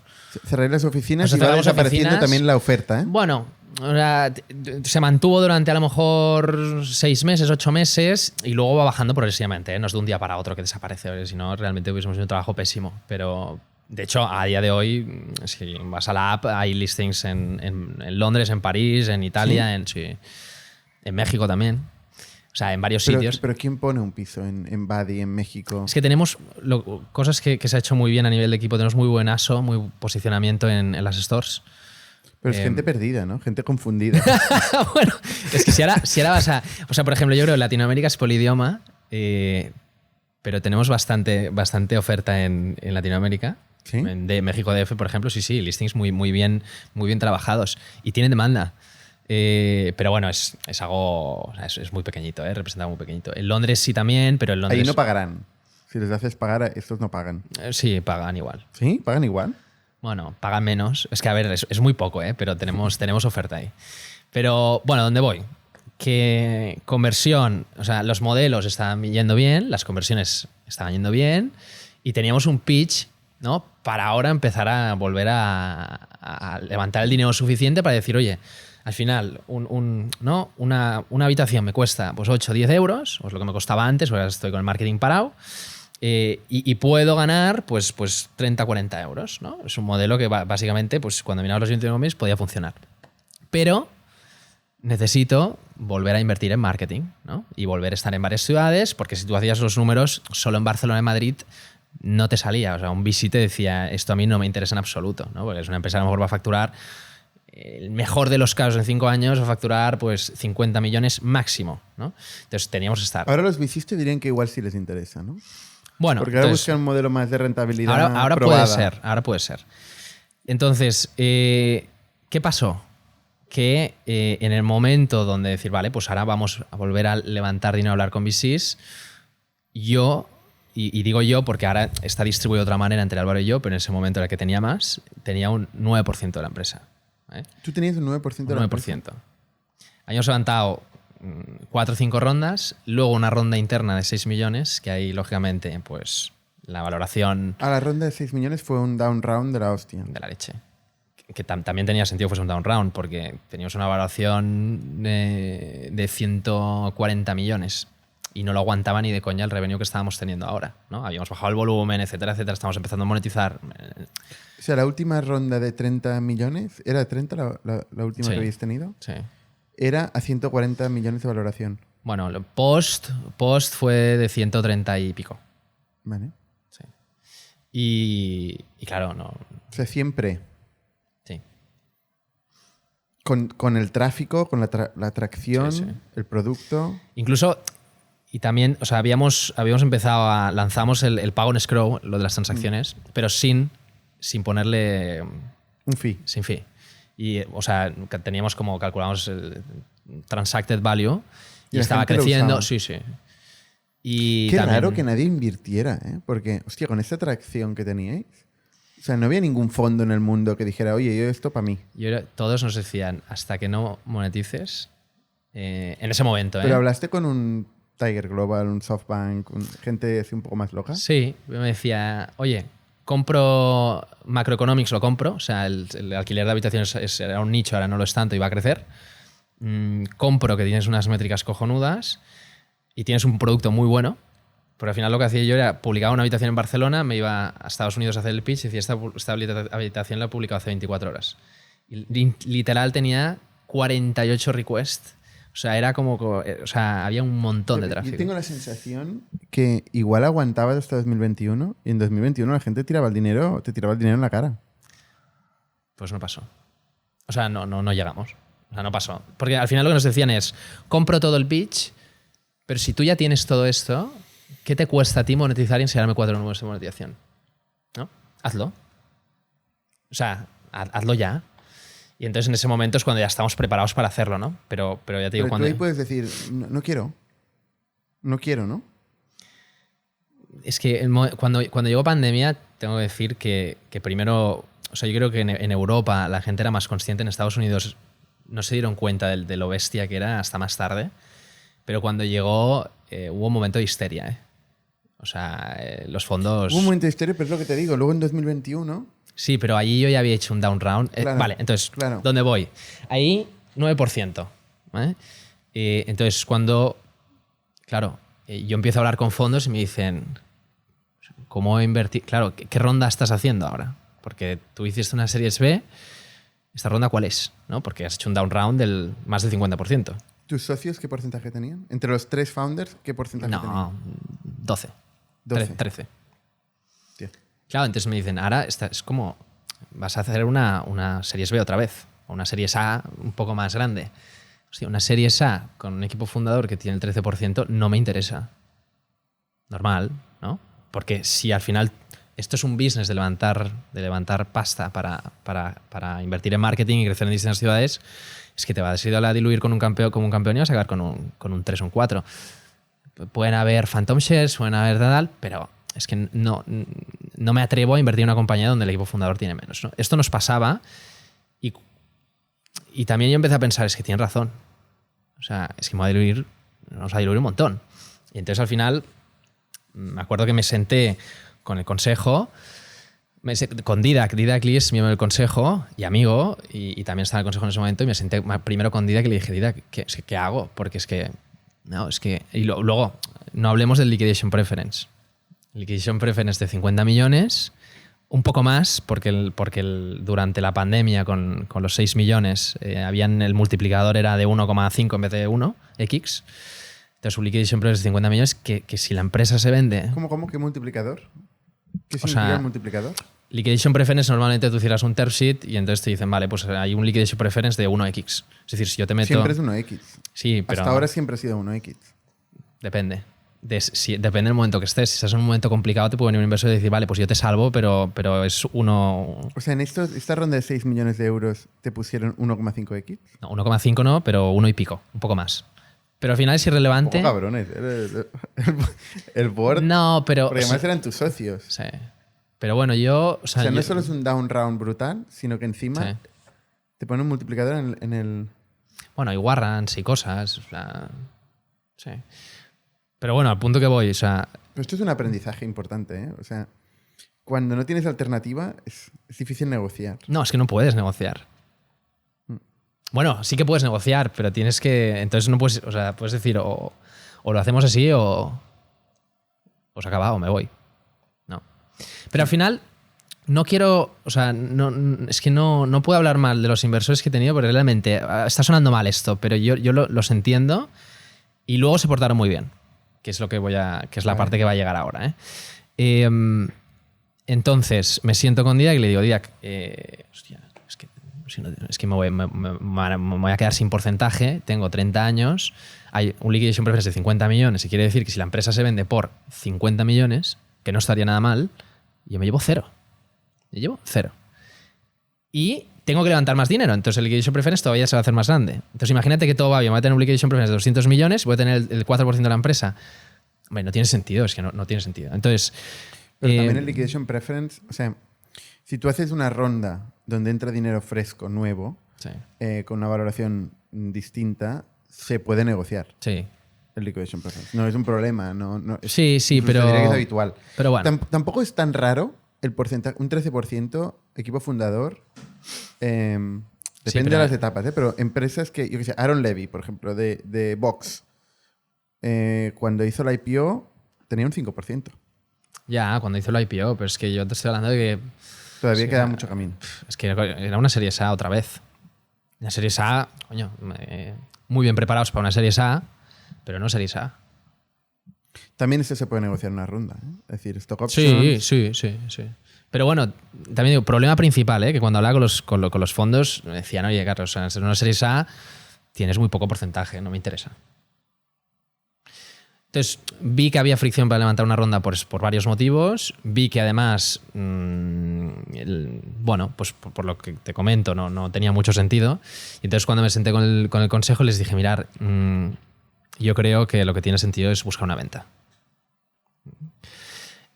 Cerráis las oficinas Nos y va cerramos desapareciendo oficinas. también la oferta, ¿eh? Bueno, o sea, se mantuvo durante a lo mejor 6 meses, 8 meses y luego va bajando progresivamente, ¿eh? No es de un día para otro que desaparece, si no realmente hubiésemos hecho un trabajo pésimo. Pero de hecho, a día de hoy, si vas a la app, hay listings en Londres, en París, en Italia, ¿Sí? En México también. O sea, en varios sitios. Pero ¿quién pone un piso en Buddy, en México? Es que tenemos cosas que se ha hecho muy bien a nivel de equipo. Tenemos muy buen ASO, muy posicionamiento en las stores. Pero es gente perdida, ¿no? Gente confundida. Bueno, es que si ahora vas a... O sea, por ejemplo, yo creo que Latinoamérica es polidioma, pero tenemos bastante oferta en Latinoamérica. ¿Sí? De México DF, por ejemplo, sí, listings muy bien trabajados. Y tienen demanda. Pero bueno, es algo... Es muy pequeñito, representa muy pequeñito. En Londres sí también, pero en Londres... Ahí no pagarán. Si les haces pagar, estos no pagan. Sí, pagan igual. ¿Sí? ¿Pagan igual? Bueno, pagan menos. Es que, a ver, es muy poco, pero tenemos oferta ahí. Pero, bueno, ¿dónde voy? Que conversión, o sea, los modelos estaban yendo bien, las conversiones estaban yendo bien y teníamos un pitch, ¿no? Para ahora empezar a volver a levantar el dinero suficiente para decir, oye, al final, ¿no? una habitación me cuesta pues 8 o 10 euros, o es lo que me costaba antes, ahora estoy con el marketing parado. Y puedo ganar pues 30 o 40 euros, ¿no? Es un modelo que básicamente, pues cuando miraba los 21 meses podía funcionar. Pero necesito volver a invertir en marketing, ¿no? Y volver a estar en varias ciudades, porque si tú hacías los números solo en Barcelona y Madrid no te salía. O sea, un VC te decía, esto a mí no me interesa en absoluto, ¿no? Porque es una empresa que a lo mejor va a facturar, el mejor de los casos en 5 años, va a facturar pues 50 millones máximo, ¿no? Entonces teníamos que estar... Ahora los VCs te dirían que igual sí les interesa, ¿no? Bueno, porque ahora entonces, buscan un modelo más de rentabilidad ahora probada. ahora puede ser. Entonces, ¿qué pasó? Que en el momento donde decir, vale, pues ahora vamos a volver a levantar dinero, a hablar con VCs, yo, y digo yo porque ahora está distribuido de otra manera entre Álvaro y yo, pero en ese momento era el que tenía más, tenía un 9% de la empresa. ¿Tú tenías un 9% de la empresa? 9%. Habíamos levantado 4 o 5 rondas, luego una ronda interna de 6 millones, que ahí, lógicamente, pues la valoración... A la ronda de 6 millones fue un down round de la hostia. De la leche. Que también tenía sentido que fuese un down round, porque teníamos una valoración de 140 millones. y no lo aguantaba ni de coña el revenue que estábamos teniendo ahora, ¿no? Habíamos bajado el volumen, etcétera, etcétera. Estamos empezando a monetizar. O sea, la última ronda de 30 millones, ¿era de 30 la última Sí. que habéis tenido? Sí. Era a 140 millones de valoración. Bueno, post fue de 130 y pico. Vale. Sí. Y claro, no. O sea, siempre Sí. con el tráfico, con la atracción, Sí, sí. el producto. Incluso, y también, o sea, habíamos empezado lanzamos el pago en escrow, lo de las transacciones, pero sin ponerle, Un fee. sin fee. Y, o sea, teníamos como, calculamos el transacted value Y y la estaba gente lo creciendo. usaba. Sí, sí. Y Qué también- raro que nadie invirtiera, ¿eh? Porque, hostia, con esta atracción que teníais, o sea, no había ningún fondo en el mundo que dijera, oye, yo esto para mí. todos nos decían, hasta que no monetices, en ese momento, Pero hablaste con un Tiger Global, un SoftBank, gente así un poco más loca. Sí, me decía, oye, compro Macroeconomics, lo compro, o sea, el alquiler de habitaciones era un nicho, ahora no lo es tanto y va a crecer. Compro que tienes unas métricas cojonudas y tienes un producto muy bueno, pero al final lo que hacía yo era publicaba una habitación en Barcelona, me iba a Estados Unidos a hacer el pitch y decía, esta habitación la he publicado hace 24 horas. Y literal tenía 48 requests. O sea, era como, o sea, había un montón de tráfico. Yo tengo la sensación que igual aguantabas hasta 2021 y en 2021 la gente te tiraba el dinero en la cara. Pues no pasó. O sea, no llegamos. O sea, no pasó. Porque al final lo que nos decían es, compro todo el pitch, pero si tú ya tienes todo esto, ¿qué te cuesta a ti monetizar y enseñarme 4 números de monetización? ¿No? Hazlo. O sea, hazlo ya. Y entonces en ese momento es cuando ya estamos preparados para hacerlo, ¿no? Pero ya te digo, Pero tú cuando... ahí puedes decir, no quiero. No quiero, ¿no? Es que cuando llegó pandemia, tengo que decir que primero, o sea, yo creo que en Europa la gente era más consciente, en Estados Unidos no se dieron cuenta de lo bestia que era hasta más tarde, pero cuando llegó hubo un momento de histeria, ¿eh? O sea, los fondos... Hubo un momento de histeria, pero es lo que te digo. Luego en 2021... Sí, pero allí yo ya había hecho un down round. Claro, Vale, entonces, claro. ¿dónde voy? Ahí 9%. ¿Vale? Entonces, cuando... Claro, yo empiezo a hablar con fondos y me dicen, ¿cómo invertir? Claro, ¿qué ronda estás haciendo ahora? Porque tú hiciste una Series B, ¿esta ronda cuál es? ¿No? Porque has hecho un down round del más del 50%. ¿Tus socios qué porcentaje tenían? Entre los 3 founders, ¿qué porcentaje tenían? No, 12. 12. 13. Tío. Claro, entonces me dicen, ahora es como, vas a hacer una Series B otra vez, o una Series A un poco más grande. Hostia, una Series A con un equipo fundador que tiene el 13% no me interesa. Normal, ¿no? Porque si al final esto es un business de levantar pasta para invertir en marketing y crecer en distintas ciudades, es que te vas a ir a diluir con un campeón y vas a acabar con un 3 o un 4. Pueden haber phantom shares, pueden haber tal, pero es que no me atrevo a invertir en una compañía donde el equipo fundador tiene menos, ¿no? Esto nos pasaba y también yo empecé a pensar, es que tienen razón. O sea, es que vamos a diluir un montón. Y entonces al final me acuerdo que me senté con el consejo, con Didac Lee es miembro del consejo y amigo, y también estaba en el consejo en ese momento, y me senté primero con Didac y le dije, Didac, ¿qué hago? Porque es que... No, es que... Y luego, no hablemos del liquidation preference. Liquidation preference de 50 millones, un poco más, porque durante la pandemia con los 6 millones el multiplicador era de 1,5 en vez de 1x. Entonces, un liquidation preference de 50 millones que si la empresa se vende... ¿Cómo? ¿Qué multiplicador? ¿Qué O significa sea, el multiplicador? Liquidation preference normalmente tú cierras un term sheet y entonces te dicen, vale, pues hay un liquidation preference de 1x. Es decir, si yo te meto... Siempre es 1x. Sí, pero... Hasta ahora siempre ha sido 1x. Depende. Depende del momento que estés. Si estás en un momento complicado, te puede venir un inversor y decir, vale, pues yo te salvo, pero es 1... O sea, en esta ronda de 6 millones de euros te pusieron 1,5x. No, 1,5 no, pero 1 y pico, un poco más. Pero al final es irrelevante. Un poco cabrones. El board. No, pero... Porque además eran tus socios. Sí. Pero bueno, yo... O sea, no solo es un down round brutal, sino que encima Sí. te pone un multiplicador en el... Bueno, hay warrants y cosas. O sea, sí. Pero bueno, al punto que voy, o sea... Pero esto es un aprendizaje importante, ¿eh? O sea, cuando no tienes alternativa es difícil negociar. No, es que no puedes negociar. Bueno, sí que puedes negociar, pero tienes que... Entonces no puedes... O sea, puedes decir o o lo hacemos así o se acaba o me voy. No. Pero al final no quiero, o sea, es que no puedo hablar mal de los inversores que he tenido porque realmente está sonando mal esto, pero yo los entiendo y luego se portaron muy bien, que es lo que que es la parte que va a llegar ahora. Entonces me siento con Didac y le digo, Didac, hostia, es que me voy a quedar sin porcentaje, tengo 30 años, hay un liquidation preference de 50 millones y quiere decir que si la empresa se vende por 50 millones, que no estaría nada mal, yo me llevo cero. Y tengo que levantar más dinero, entonces el liquidation preference todavía se va a hacer más grande. Entonces imagínate que todo va bien, voy a tener un liquidation preference de 200 millones, voy a tener el 4% de la empresa. Hombre, no tiene sentido, es que no tiene sentido. Entonces... Pero también el liquidation preference, o sea, si tú haces una ronda donde entra dinero fresco, nuevo, sí. Con una valoración distinta, se puede negociar. Sí. El liquidation preference. No es un problema. No, sí, pero... Diría que es habitual. Pero bueno. Tampoco es tan raro el porcentaje, un 13%, equipo fundador, depende de las etapas, pero empresas que, yo qué sé, Aaron Levy, por ejemplo, de Vox, cuando hizo la IPO tenía un 5%. Ya, cuando hizo la IPO, pero es que yo te estoy hablando de que... Todavía queda mucho camino. Es que era una Series A otra vez. Una Series A, coño, muy bien preparados para una Series A, pero no Series A. También eso se puede negociar en una ronda, ¿eh? Es decir, stock options. Sí. Pero bueno, también digo, problema principal, que cuando hablaba con los fondos me decían, oye, Carlos, en una Series A tienes muy poco porcentaje, no me interesa. Entonces, vi que había fricción para levantar una ronda por varios motivos. Vi que además, bueno, pues por lo que te comento, no tenía mucho sentido. Y entonces, cuando me senté con el consejo, les dije, mirar, yo creo que lo que tiene sentido es buscar una venta.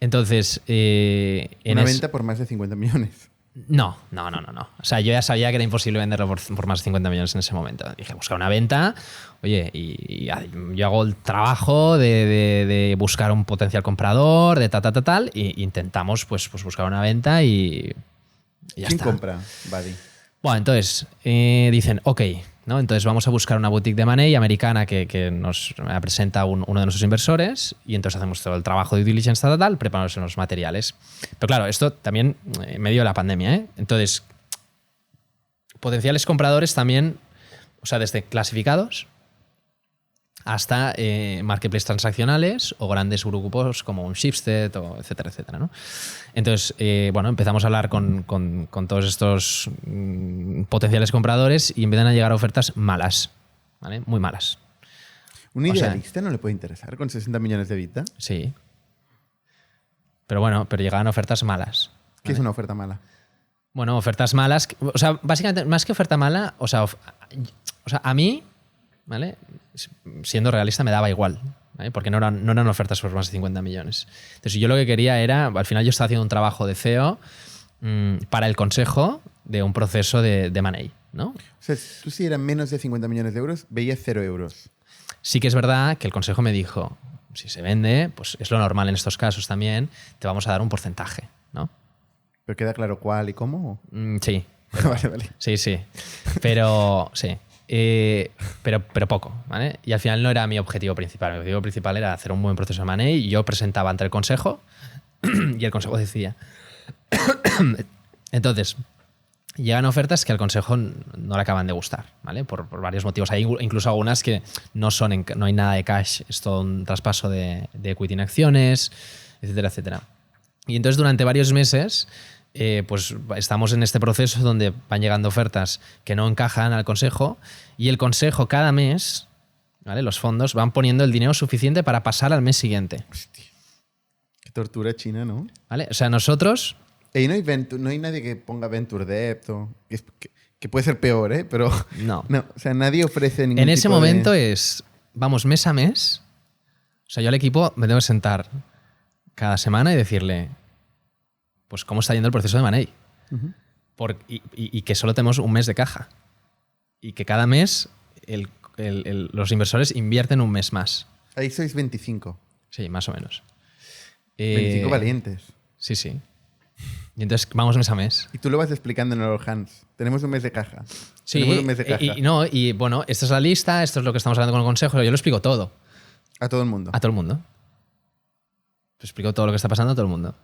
Entonces... ¿Una venta por más de 50 millones? No. O sea, yo ya sabía que era imposible venderlo por más de 50 millones en ese momento. Dije, buscar una venta, oye, y yo hago el trabajo de buscar un potencial comprador, de tal, y intentamos pues buscar una venta y ya ¿Quién está. compra, Buddy? Bueno, entonces dicen, ok, ¿no? Entonces vamos a buscar una boutique de money americana que nos presenta uno de nuestros inversores y entonces hacemos todo el trabajo de due diligence preparamos los materiales. Pero claro, esto también en medio de la pandemia, ¿eh? Entonces, potenciales compradores también, o sea, desde clasificados hasta marketplace transaccionales o grandes grupos como un Shipstead, o etcétera, ¿no? Entonces, bueno, empezamos a hablar con todos estos potenciales compradores y empiezan a llegar ofertas malas, ¿vale? Muy malas. ¿Un idealista no le puede interesar con 60 millones de EBITDA? Sí. Pero bueno, llegaban ofertas malas. ¿Vale? ¿Qué es una oferta mala? Bueno, ofertas malas, o sea, básicamente, más que oferta mala, o sea, a mí, ¿vale? Siendo realista me daba igual, ¿vale? Porque no eran ofertas por más de 50 millones. Entonces yo lo que quería era, al final yo estaba haciendo un trabajo de CEO para el consejo de un proceso de M&A, ¿no? O sea, tú si eran menos de 50 millones de euros, veías 0 euros. Sí que es verdad que el consejo me dijo, si se vende, pues es lo normal en estos casos también, te vamos a dar un porcentaje, ¿no? ¿Pero queda claro cuál y cómo? Sí. Vale. Sí. Pero sí. Pero poco, ¿vale? Y al final no era mi objetivo principal. Mi objetivo principal era hacer un buen proceso de M&A y yo presentaba ante el consejo y el consejo decidía. Entonces, llegan ofertas que al consejo no le acaban de gustar, ¿vale? Por varios motivos. Hay incluso algunas que no hay nada de cash, es todo un traspaso de equity en acciones, etcétera. Y entonces durante varios meses pues estamos en este proceso donde van llegando ofertas que no encajan al consejo y el consejo cada mes, ¿vale? Los fondos van poniendo el dinero suficiente para pasar al mes siguiente. Hostia. Qué tortura china, ¿no? ¿Vale? O sea, nosotros... Y no hay nadie que ponga Venture Debt que puede ser peor, ¿eh? Pero no. O sea, nadie ofrece ningún En ese tipo momento vamos mes a mes. O sea, yo al equipo me tengo que sentar cada semana y decirle, pues, cómo está yendo el proceso de M&A. Uh-huh. Y que solo tenemos un mes de caja. Y que cada mes los inversores invierten un mes más. Ahí sois 25. Sí, más o menos. 25 valientes. Sí. Y entonces vamos mes a mes. Y tú lo vas explicando en All Hands. Tenemos un mes de caja. Sí, Tenemos un mes de caja. Y bueno, esta es la lista, esto es lo que estamos hablando con el consejo. Yo lo explico todo. A todo el mundo. A todo el mundo. Explico todo lo que está pasando a todo el mundo.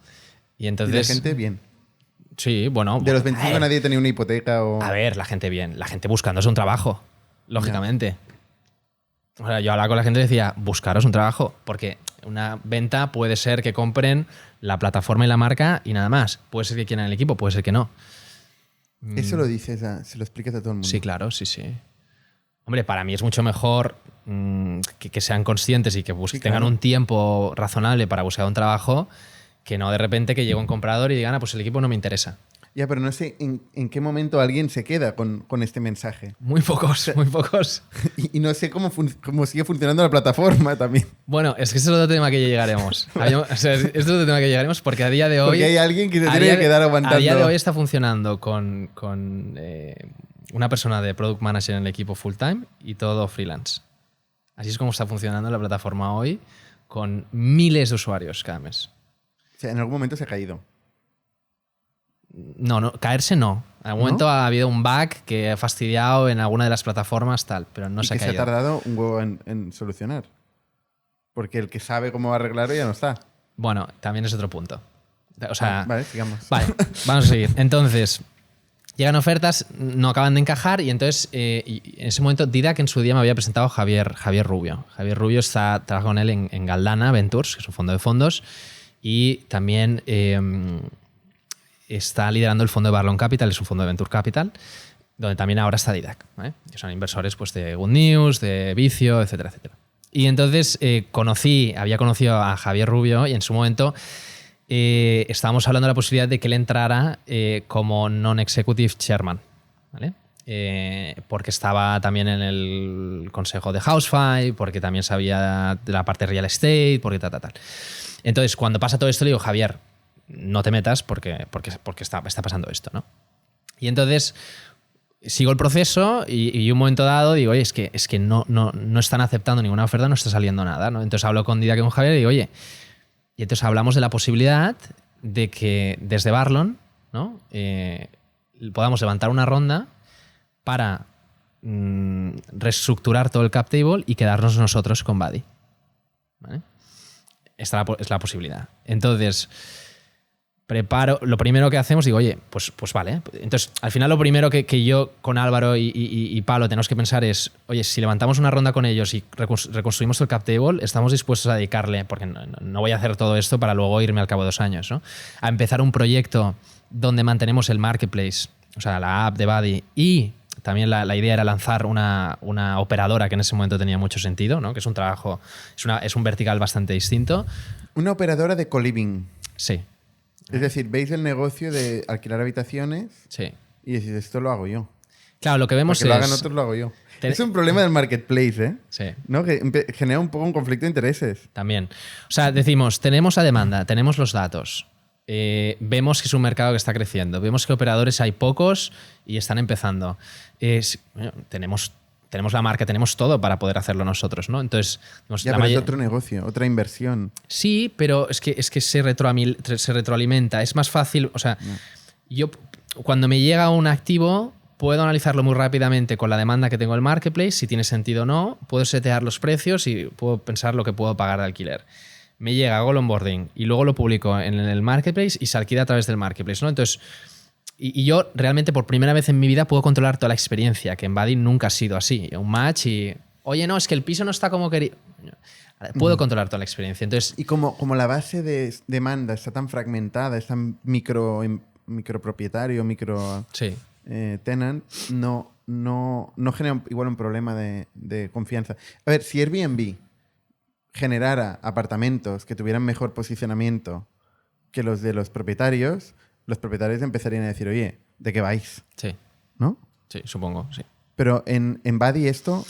Y entonces... ¿Y la gente bien? Sí, bueno... De los 25 nadie tenía una hipoteca o... A ver, la gente bien. La gente buscándose un trabajo, lógicamente. O sea, yo hablaba con la gente y decía, buscaros un trabajo. Porque una venta puede ser que compren la plataforma y la marca y nada más. Puede ser que quieran el equipo, puede ser que no. Eso lo dices, se lo explicas a todo el mundo. Sí, claro, sí. Hombre, para mí es mucho mejor que sean conscientes y que tengan un tiempo razonable para buscar un trabajo, que no de repente que llegue un comprador y digan, pues el equipo no me interesa. Ya, pero no sé en qué momento alguien se queda con este mensaje. Muy pocos, muy pocos. Y no sé cómo sigue funcionando la plataforma también. Bueno, es que ese es otro tema que ya llegaremos. Es otro tema que llegaremos porque a día de hoy... Porque hay alguien que se tiene que quedar aguantando. A día de hoy está funcionando con una persona de Product Manager en el equipo full time y todo freelance. Así es como está funcionando la plataforma hoy, con miles de usuarios cada mes. O sea, en algún momento se ha caído. No, caerse no. En algún momento ha habido un bug que ha fastidiado en alguna de las plataformas, tal, pero no se ha caído. Se ha tardado un huevo en solucionar. Porque el que sabe cómo arreglarlo ya no está. Bueno, también es otro punto. O sea, vale, sigamos. Vale, vamos a seguir. Entonces, llegan ofertas, no acaban de encajar y entonces y en ese momento Didac en su día me había presentado Javier Rubio. Javier Rubio trabaja con él en Galdana Ventures, que es un fondo de fondos, y también está liderando el fondo de Barlon Capital, es un fondo de Venture Capital, donde también ahora está Didac, ¿vale? Que son inversores pues, de Good News, de Vicio, etcétera, etcétera. Y entonces había conocido a Javier Rubio y en su momento estábamos hablando de la posibilidad de que él entrara como non-executive chairman, ¿vale? Porque estaba también en el consejo de Housefly, porque también sabía de la parte de real estate, porque tal. Entonces, cuando pasa todo esto, le digo, Javier, no te metas porque está pasando esto, ¿no? Y entonces sigo el proceso y un momento dado digo, oye, es que no están aceptando ninguna oferta, no está saliendo nada, ¿no? Entonces hablo con Didac y con Javier y digo, oye, y entonces hablamos de la posibilidad de que desde Barlon, ¿no? Podamos levantar una ronda para reestructurar todo el cap table y quedarnos nosotros con Buddy, ¿vale? Esta es la posibilidad. Entonces, lo primero que hacemos, digo, oye, pues vale. Entonces, al final lo primero que yo con Álvaro y Pablo tenemos que pensar es, oye, si levantamos una ronda con ellos y reconstruimos el cap table, estamos dispuestos a dedicarle, porque no voy a hacer todo esto para luego irme al cabo de 2 años, ¿no? A empezar un proyecto donde mantenemos el marketplace, o sea, la app de Buddy, y también la idea era lanzar una operadora que en ese momento tenía mucho sentido, ¿no? Que es un trabajo, es un vertical bastante distinto. Una operadora de co-living. Sí. Es decir, veis el negocio de alquilar habitaciones y decís, esto lo hago yo. Claro, lo que vemos Para que lo hagan otros, lo hago yo. Es un problema del marketplace, ¿eh? Sí. ¿No? Que genera un poco un conflicto de intereses. También. O sea, decimos, tenemos la demanda, tenemos los datos, vemos que es un mercado que está creciendo, vemos que operadores hay pocos y están empezando. Tenemos la marca, tenemos todo para poder hacerlo nosotros, ¿no? Entonces, pero es otro negocio, otra inversión. Sí, pero es que se retroalimenta. Es más fácil, o sea, yo cuando me llega un activo puedo analizarlo muy rápidamente con la demanda que tengo en el marketplace, si tiene sentido o no, puedo setear los precios y puedo pensar lo que puedo pagar de alquiler. Me llega, hago el onboarding y luego lo publico en el marketplace y se alquila a través del marketplace, ¿no? Entonces, y yo realmente por primera vez en mi vida puedo controlar toda la experiencia, que en Buddy nunca ha sido así. Un match y, oye, no, es que el piso no está como quería. Puedo controlar toda la experiencia. Entonces, y como la base de demanda está tan fragmentada, es tan micropropietario, tenant, no genera igual un problema de confianza. A ver, si Airbnb generara apartamentos que tuvieran mejor posicionamiento que los de los propietarios empezarían a decir, oye, ¿de qué vais? Sí. ¿No? Sí, supongo, sí. Pero en Buddy esto...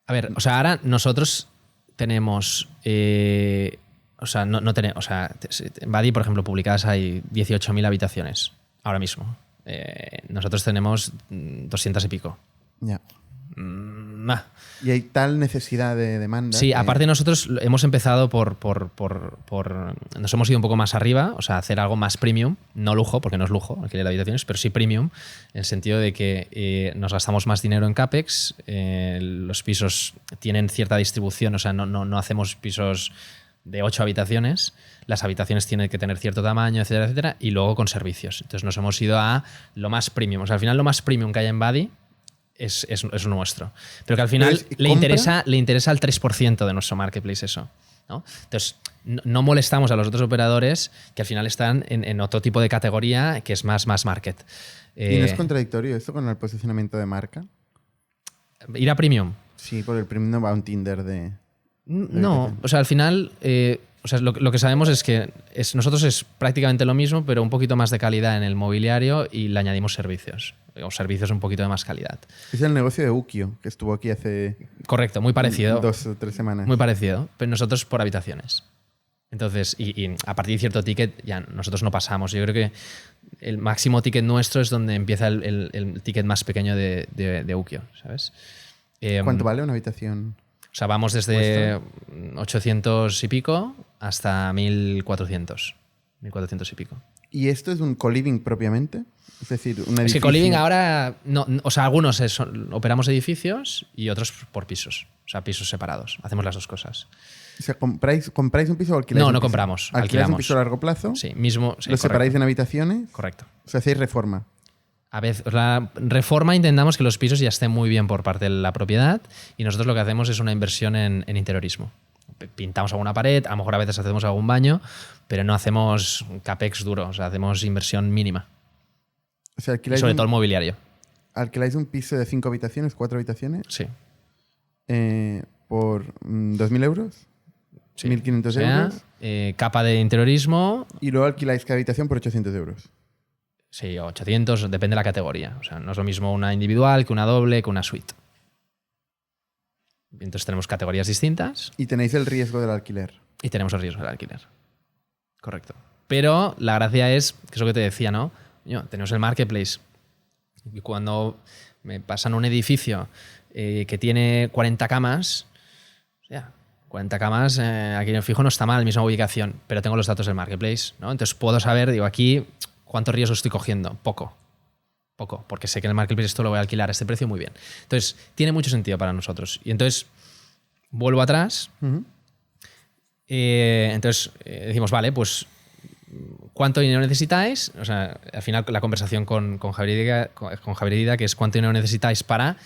A ver, o sea, ahora nosotros tenemos... o sea, no tenemos... O sea, en Buddy, por ejemplo, publicadas hay 18.000 habitaciones ahora mismo. Nosotros tenemos 200 y pico. Ya. Y hay tal necesidad de demanda. Sí, que- aparte nosotros hemos empezado nos hemos ido un poco más arriba, o sea, hacer algo más premium, no lujo, porque no es lujo alquiler de habitaciones, pero sí premium, en el sentido de que nos gastamos más dinero en CAPEX, los pisos tienen cierta distribución, o sea, no hacemos pisos de 8 habitaciones, las habitaciones tienen que tener cierto tamaño, etcétera, etcétera, y luego con servicios. Entonces nos hemos ido a lo más premium. O sea, al final lo más premium que hay en Buddy es nuestro. Pero que al final Entonces, le ¿compra? interesa al 3% de nuestro marketplace eso, ¿no? Entonces, no molestamos a los otros operadores que al final están en otro tipo de categoría que es más market. ¿Y no es contradictorio esto con el posicionamiento de marca? Ir a premium. Sí, porque el premium no va a un Tinder de... No, o sea, al final, o sea, lo que sabemos es que nosotros es prácticamente lo mismo, pero un poquito más de calidad en el mobiliario y le añadimos servicios, o servicios un poquito de más calidad. Es el negocio de Ukio, que estuvo aquí hace Correcto, muy parecido. 2 o 3 semanas. Muy parecido, pero nosotros por habitaciones. Entonces, y a partir de cierto ticket ya nosotros no pasamos. Yo creo que el máximo ticket nuestro es donde empieza el ticket más pequeño de Ukio, ¿sabes? ¿Cuánto vale una habitación? O sea, vamos desde 800 y pico hasta 1400. 1400 y pico. ¿Y esto es un co-living propiamente? Es decir, un edificio... Es que co-living ahora, o sea, algunos operamos edificios y otros por pisos. O sea, pisos separados. Hacemos las dos cosas. O sea, ¿compráis un piso o alquiláis No, un no piso? compramos, ¿Alquiláis un alquilamos. piso a largo plazo? Sí, mismo. Sí, ¿Lo separáis correcto. en habitaciones? Correcto. O sea, hacéis reforma. A veces, la reforma intentamos que los pisos ya estén muy bien por parte de la propiedad y nosotros lo que hacemos es una inversión en interiorismo. Pintamos alguna pared, a lo mejor a veces hacemos algún baño, pero no hacemos capex duro, o sea, hacemos inversión mínima. O sea, Y sobre todo el mobiliario. ¿alquiláis un piso de 5 habitaciones, 4 habitaciones? Sí. ¿Por 2.000 euros? Sí. 1.500 O sea, euros. capa de interiorismo, Y luego alquiláis cada habitación por 800 euros. sí, 800, depende de la categoría. O sea, no es lo mismo una individual que una doble, que una suite. Entonces tenemos categorías distintas Y tenéis el riesgo del alquiler. y tenemos el riesgo del alquiler. Correcto. Pero la gracia es, que es lo que te decía, ¿no? Tenemos el marketplace. Y cuando me pasan un edificio que tiene 40 camas, o sea, 40 camas aquí en el fijo no está mal, misma ubicación, pero tengo los datos del marketplace, ¿no? Entonces puedo saber, digo, aquí, ¿cuánto riesgo estoy cogiendo? Poco, porque sé que en el marketplace esto lo voy a alquilar a este precio muy bien. Entonces, tiene mucho sentido para nosotros. Y entonces, vuelvo atrás. Ujú. Entonces, decimos, vale, pues, ¿cuánto dinero necesitáis? O sea, al final la conversación con Javier Dida, que es cuánto dinero necesitáis para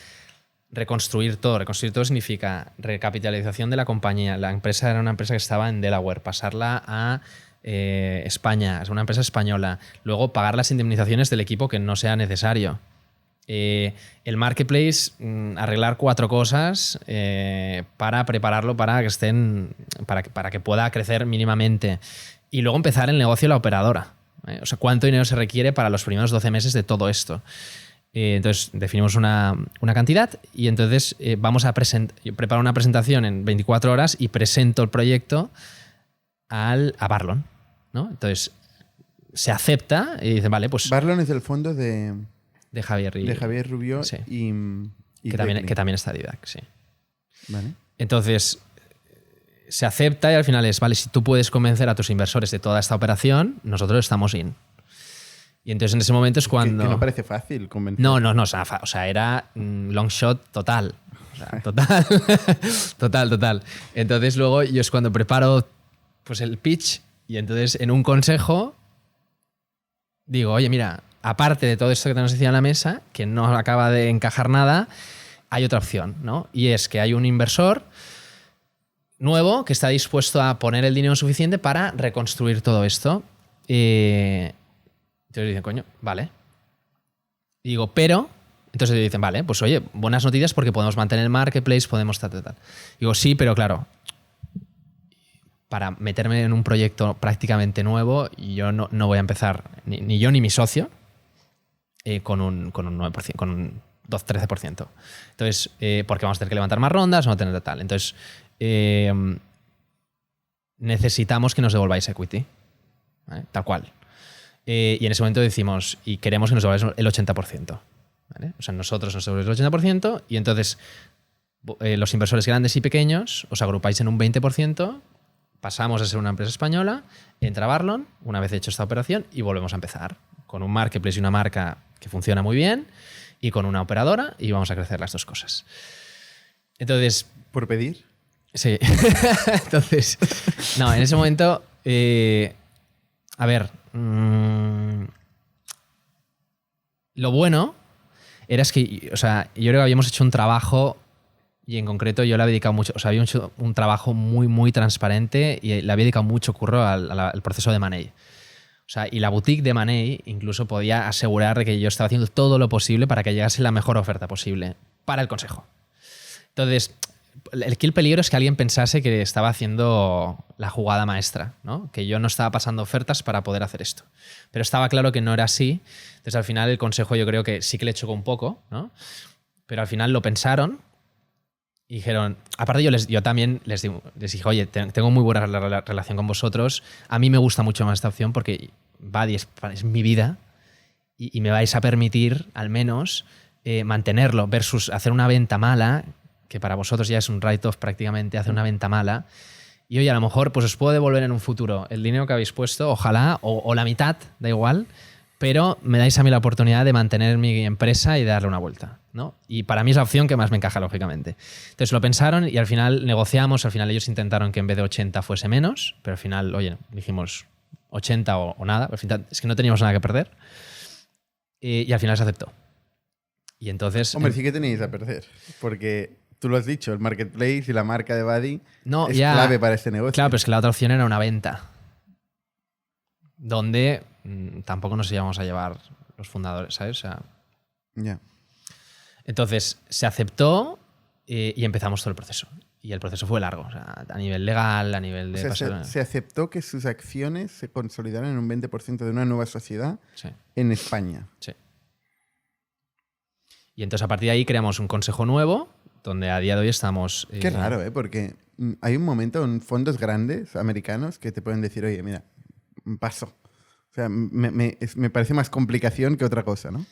reconstruir todo. Reconstruir todo significa recapitalización de la compañía. La empresa era una empresa que estaba en Delaware, pasarla a España, es una empresa española. Luego pagar las indemnizaciones del equipo que no sea necesario. El marketplace, arreglar 4 cosas para prepararlo para que estén, para que pueda crecer mínimamente. Y luego empezar el negocio de la operadora. O sea, cuánto dinero se requiere para los primeros 12 meses de todo esto. Entonces definimos una cantidad y entonces vamos a yo preparo una presentación en 24 horas y presento el proyecto a Barlon, ¿no? Entonces se acepta y dice, vale, pues Barlon es el fondo de Javier Rubio sí. y que también está Didac, sí. Vale. Entonces se acepta y al final es, vale, si tú puedes convencer a tus inversores de toda esta operación, nosotros estamos in. Y entonces en ese momento es cuando... Que no parece fácil convencer. No, o sea, era long shot total. O sea, total. Entonces luego yo es cuando preparo pues el pitch y entonces en un consejo digo, oye, mira, aparte de todo esto que tenemos encima de la mesa, que no acaba de encajar nada, hay otra opción, ¿no? Y es que hay un inversor nuevo que está dispuesto a poner el dinero suficiente para reconstruir todo esto. Entonces dicen, coño, vale. Y digo, pero... Entonces dicen, vale, pues oye, buenas noticias porque podemos mantener el marketplace, podemos tal. Digo, sí, pero claro, para meterme en un proyecto prácticamente nuevo, yo no voy a empezar, ni yo ni mi socio, con un 9%, con un 12-13%. Entonces, porque vamos a tener que levantar más rondas, vamos a tener tal. Entonces, necesitamos que nos devolváis equity, ¿vale? Tal cual. Y en ese momento decimos, y queremos que nos devolváis el 80%. ¿Vale? O sea, nosotros nos devolvemos el 80% y entonces los inversores grandes y pequeños os agrupáis en un 20%, pasamos a ser una empresa española, entra Barlon, una vez hecho esta operación, y volvemos a empezar con un marketplace y una marca que funciona muy bien y con una operadora, y vamos a crecer las dos cosas. Entonces... ¿Por pedir? Sí. Entonces, no, en ese momento, a ver, lo bueno era que, o sea, yo creo que habíamos hecho un trabajo, y en concreto yo le había dedicado mucho, o sea, había hecho un trabajo muy, muy transparente y le había dedicado mucho curro al proceso de Money. O sea, y la boutique de Money incluso podía asegurar de que yo estaba haciendo todo lo posible para que llegase la mejor oferta posible para el consejo. Entonces, aquí el peligro es que alguien pensase que estaba haciendo la jugada maestra, ¿no? Que yo no estaba pasando ofertas para poder hacer esto. Pero estaba claro que no era así. Entonces, al final, el consejo yo creo que sí que le chocó un poco, ¿no? Pero al final lo pensaron y dijeron... Aparte, yo también les dije, oye, tengo muy buena relación con vosotros. A mí me gusta mucho más esta opción porque Buddy es mi vida y me vais a permitir, al menos, mantenerlo versus hacer una venta mala, que para vosotros ya es un write-off prácticamente, hacer una venta mala. Y oye, a lo mejor pues os puedo devolver en un futuro el dinero que habéis puesto, ojalá, o la mitad, da igual, pero me dais a mí la oportunidad de mantener mi empresa y de darle una vuelta, ¿no? Y para mí es la opción que más me encaja, lógicamente. Entonces lo pensaron y al final negociamos, al final ellos intentaron que en vez de 80 fuese menos, pero al final, oye, dijimos 80 o nada, al final es que no teníamos nada que perder, y al final se aceptó. Y entonces... Hombre, sí que tenéis a perder, porque... Tú lo has dicho, el marketplace y la marca de Buddy es clave para este negocio. Claro, pero es que la otra opción era una venta, donde tampoco nos íbamos a llevar los fundadores, ¿sabes? O sea, ya. Entonces, se aceptó y empezamos todo el proceso. Y el proceso fue largo, o sea, a nivel legal, a nivel de... O sea, se aceptó que sus acciones se consolidaran en un 20% de una nueva sociedad en España. Sí. Y entonces, a partir de ahí, creamos un consejo nuevo, donde a día de hoy estamos... Qué raro, ¿eh? Porque hay un momento en fondos grandes americanos que te pueden decir, oye, mira, paso. O sea, me parece más complicación que otra cosa, ¿no?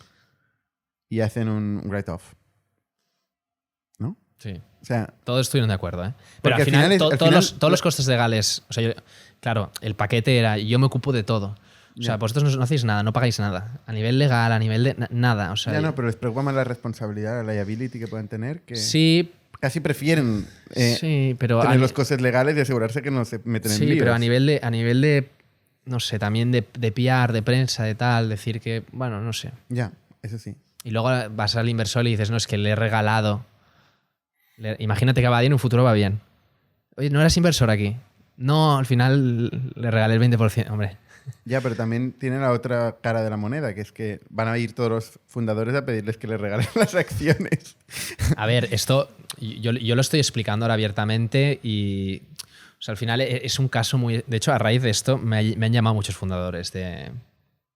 Y hacen un write-off. ¿No? Sí. O sea, todos estuvieron de acuerdo, ¿eh? Pero al final, todos los costes legales... O sea, claro, el paquete era, yo me ocupo de todo. O sea, vosotros no hacéis nada, no pagáis nada. A nivel legal, a nivel de... nada. O sea, ya no, pero les preocupa más la responsabilidad, la liability que pueden tener, que sí, casi prefieren pero tener los costes legales y asegurarse que no se meten en líos. Sí, pero a nivel de no sé, también de PR, de prensa, de tal, decir que, bueno, no sé. Ya, eso sí. Y luego vas al inversor y dices, no, es que le he regalado. Imagínate que a Buddy en un futuro va bien. Oye, ¿no eras inversor aquí? No, al final le regalé el 20%. Hombre... Ya, pero también tiene la otra cara de la moneda, que es que van a ir todos los fundadores a pedirles que les regalen las acciones. A ver, esto yo lo estoy explicando ahora abiertamente y o sea, al final es un caso muy... De hecho, a raíz de esto me han llamado muchos fundadores de...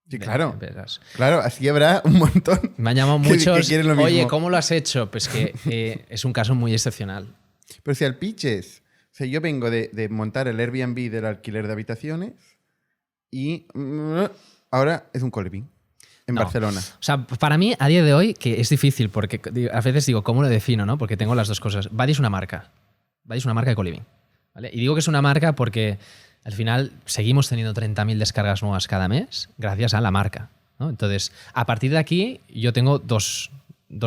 Sí, claro. De empresas. Claro, así habrá un montón. Me han llamado muchos. Que quieren lo mismo. Oye, ¿cómo lo has hecho? Pues que es un caso muy excepcional. Pero si al pitch es... O sea, yo vengo de montar el Airbnb del alquiler de habitaciones y ahora es un co-living en Barcelona. O sea, para mí, a día de hoy, que es difícil, porque a veces digo, ¿cómo lo defino? ¿No? Porque tengo las dos cosas. Buddy es una marca. Buddy es una marca de co-living. ¿Vale? Y digo que es una marca porque al final seguimos teniendo 30.000 descargas nuevas cada mes gracias a la marca, ¿no? Entonces, a partir de aquí, yo tengo dos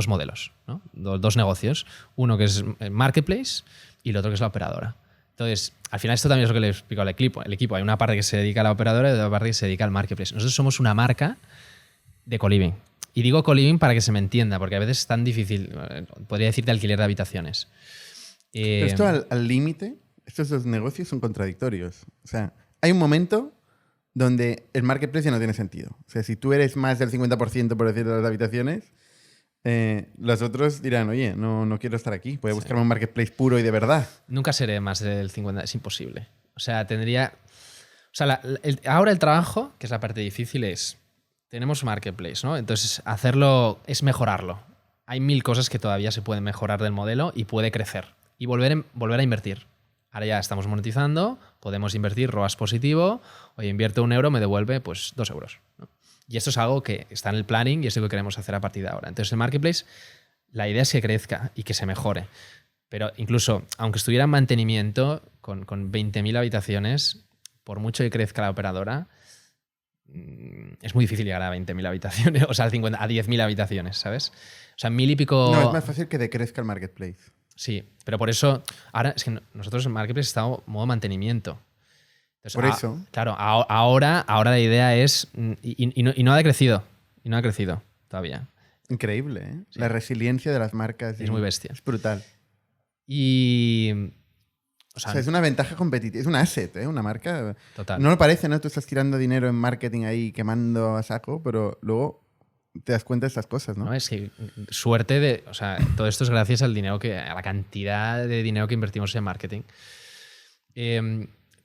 modelos, ¿no? Dos negocios. Uno que es el marketplace y el otro que es la operadora. Entonces, al final esto también es lo que le explico al equipo. El equipo, hay una parte que se dedica a la operadora y otra parte que se dedica al marketplace. Nosotros somos una marca de co-living. Y digo co-living para que se me entienda, porque a veces es tan difícil, podría decir de alquiler de habitaciones. Pero esto al límite, estos dos negocios son contradictorios. O sea, hay un momento donde el marketplace ya no tiene sentido. O sea, si tú eres más del 50%, por decir, de las habitaciones, los otros dirán, oye, no quiero estar aquí, voy a buscarme un marketplace puro y de verdad. Nunca seré más del 50%, es imposible. O sea, tendría... O sea, ahora el trabajo, que es la parte difícil, es... Tenemos marketplace, ¿no? Entonces, hacerlo es mejorarlo. Hay 1000 cosas que todavía se pueden mejorar del modelo y puede crecer. Y volver a invertir. Ahora ya estamos monetizando, podemos invertir ROAS positivo, oye, invierto 1 euro, me devuelve pues 2 euros, ¿no? Y esto es algo que está en el planning y es lo que queremos hacer a partir de ahora. Entonces, el marketplace, la idea es que crezca y que se mejore. Pero incluso, aunque estuviera en mantenimiento, con 20.000 habitaciones, por mucho que crezca la operadora, es muy difícil llegar a 20.000 habitaciones, o sea, a 10.000 habitaciones, ¿sabes? O sea, 1.000 y pico... No, es más fácil que decrezca el marketplace. Sí, pero por eso, ahora es que nosotros en Marketplace estamos en modo mantenimiento. Entonces, Por eso. Claro, ahora la idea es, y no ha decrecido, y no ha crecido todavía. Increíble, ¿eh? Sí. La resiliencia de las marcas. Es muy bestia. Es brutal. Y... O sea, es una ventaja competitiva, es un asset, ¿eh? Una marca. Total. No lo parece, ¿no? Tú estás tirando dinero en marketing ahí, quemando a saco, pero luego te das cuenta de estas cosas, ¿no? No, es que suerte de... O sea, todo esto es gracias al dinero a la cantidad de dinero que invertimos en marketing.